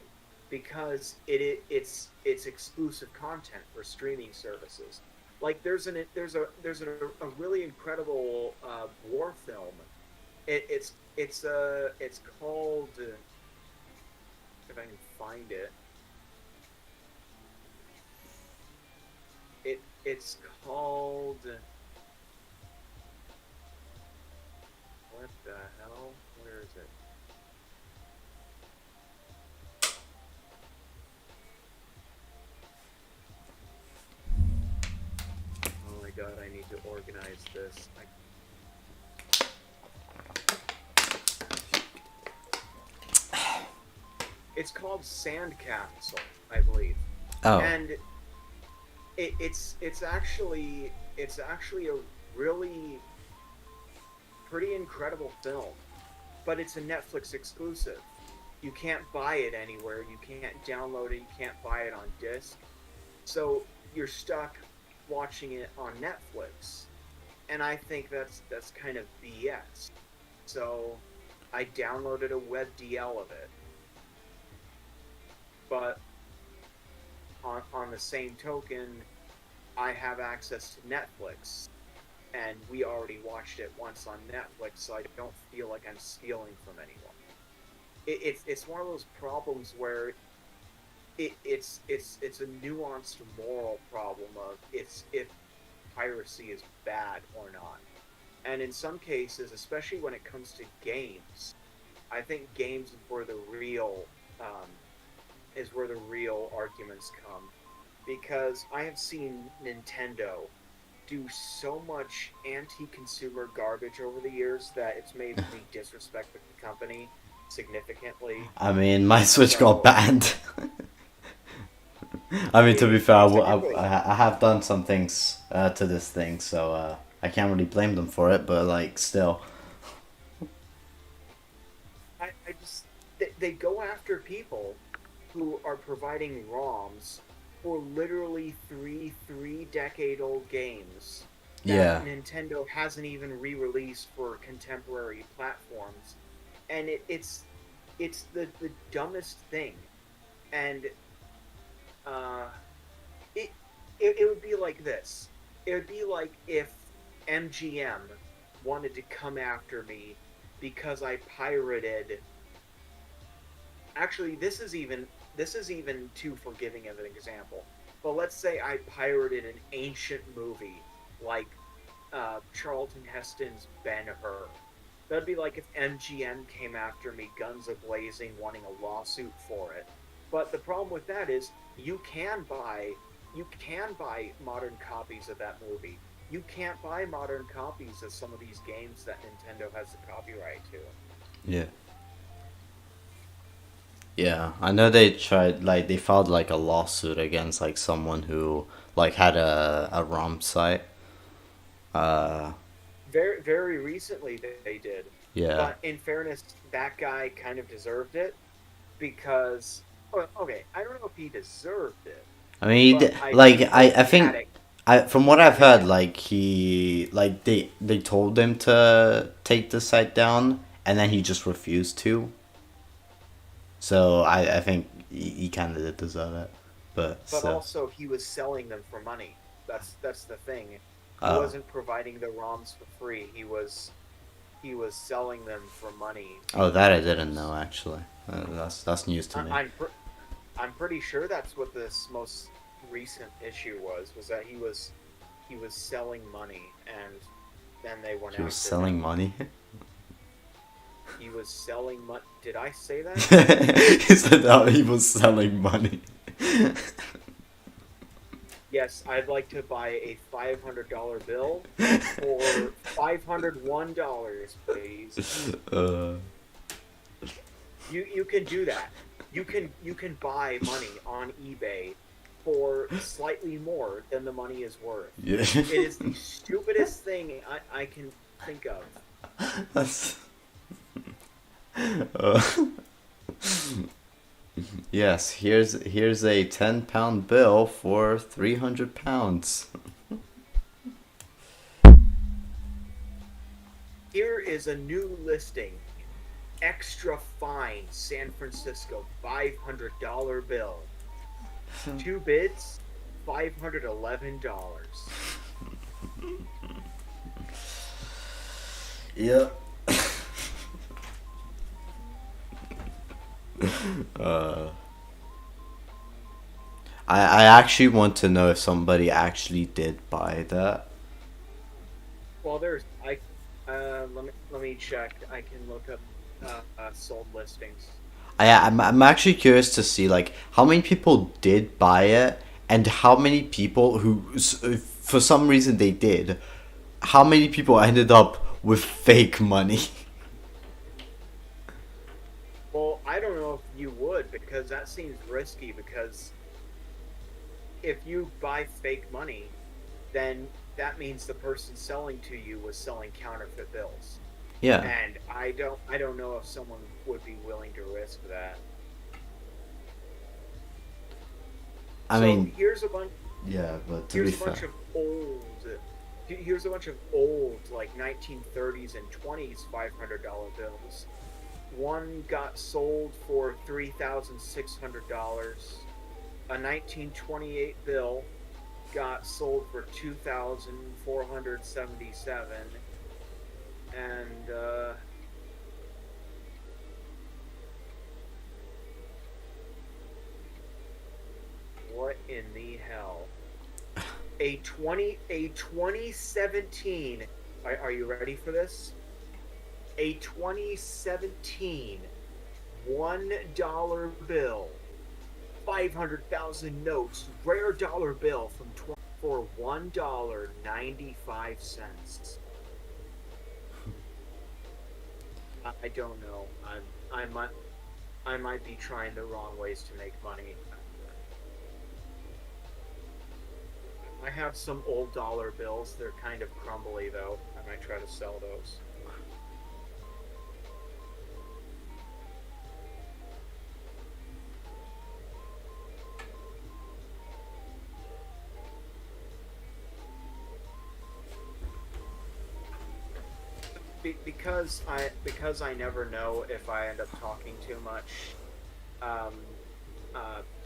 because it's exclusive content for streaming services. Like there's a really incredible war film. It's called if I can find it. It's called what the hell? Where is it? Oh my god, I need to organize this. It's called Sandcastle, I believe. Oh. And it's actually a really pretty incredible film, but it's a Netflix exclusive. You can't buy it anywhere. You can't download it. You can't buy it on disc. So you're stuck watching it on Netflix, and I think that's kind of BS. So I downloaded a web DL of it, but on the same token, I have access to Netflix, and we already watched it once on Netflix, so I don't feel like I'm stealing from anyone. It's one of those problems where it's a nuanced moral problem of it's if piracy is bad or not. And in some cases, especially when it comes to games, I think games um, is where the real arguments come, because I have seen Nintendo do so much anti-consumer garbage over the years that it's made me disrespect the company significantly. I mean, my Switch got So banned. I mean, to be fair, technically, I have done some things to this thing, so I can't really blame them for it, but like, still. I just they go after people who are providing ROMs for literally three decade old games that Yeah. Nintendo hasn't even re-released for contemporary platforms, and it's the dumbest thing, and uh, it, it would be like this. It would be like if MGM wanted to come after me because I pirated. Actually, this is even too forgiving of an example. But let's say I pirated an ancient movie like Charlton Heston's Ben Hur. That'd be like if MGM came after me, guns a blazing, wanting a lawsuit for it. But the problem with that is you can buy modern copies of that movie. You can't buy modern copies of some of these games that Nintendo has the copyright to. Yeah. Yeah, I know they tried, like, they filed, like, a lawsuit against, like, someone who, like, had a ROM site. Uh, Very recently they did, yeah. but in fairness, that guy kind of deserved it because okay, I don't know if he deserved it, I mean, but I like don't know I if he think had it. from what I've heard, like they told him to take the site down, and then he just refused to. So I think he kind of did deserve it, but But so also he was selling them for money. That's the thing. He oh wasn't providing the ROMs for free. He was selling them for money to oh that I didn't users. know actually. That's news to I, me. I'm pretty sure that's what this most recent issue was that he was selling money, and then they went He was after selling him. money. He was selling money. Did I say that? He said that he was selling money. Yes, I'd like to buy a $500 bill for $501, please. uh, You can do that. You can buy money on eBay for slightly more than the money is worth. yeah. It is the stupidest thing I can think of. That's. Uh, yes, here's a £10 bill for £300. Here is a new listing. Extra fine San Francisco $500 bill. Two bids, $511. Yep. uh, I actually want to know if somebody actually did buy that. Well, let me check. I can look up sold listings. I'm actually curious to see like how many people did buy it and how many people who for some reason they did, how many people ended up with fake money. Well, I don't know if you would, because that seems risky, because if you buy fake money, then that means the person selling to you was selling counterfeit bills. Yeah, And I don't know if someone would be willing to risk that. I So mean, yeah, but to be here's a fair, bunch of old here's a bunch of old, like 1930s and 20s $500 bills. One got sold for $3,600. A 1928 bill got sold for 2,477, and what in the hell? A 2017. Are you ready for this? A 2017 $1 bill, 500,000 notes, rare dollar bill for $1.95. I don't know. I might be trying the wrong ways to make money. I have some old dollar bills. They're kind of crumbly, though. I might try to sell those. Because I never know if I end up talking too much. Um,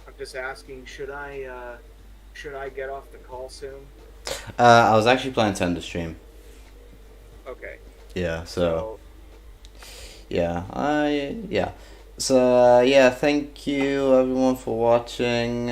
I'm just asking, should I get off the call soon? I was actually planning to end the stream. Okay. Yeah, so So yeah, so yeah, thank you everyone for watching.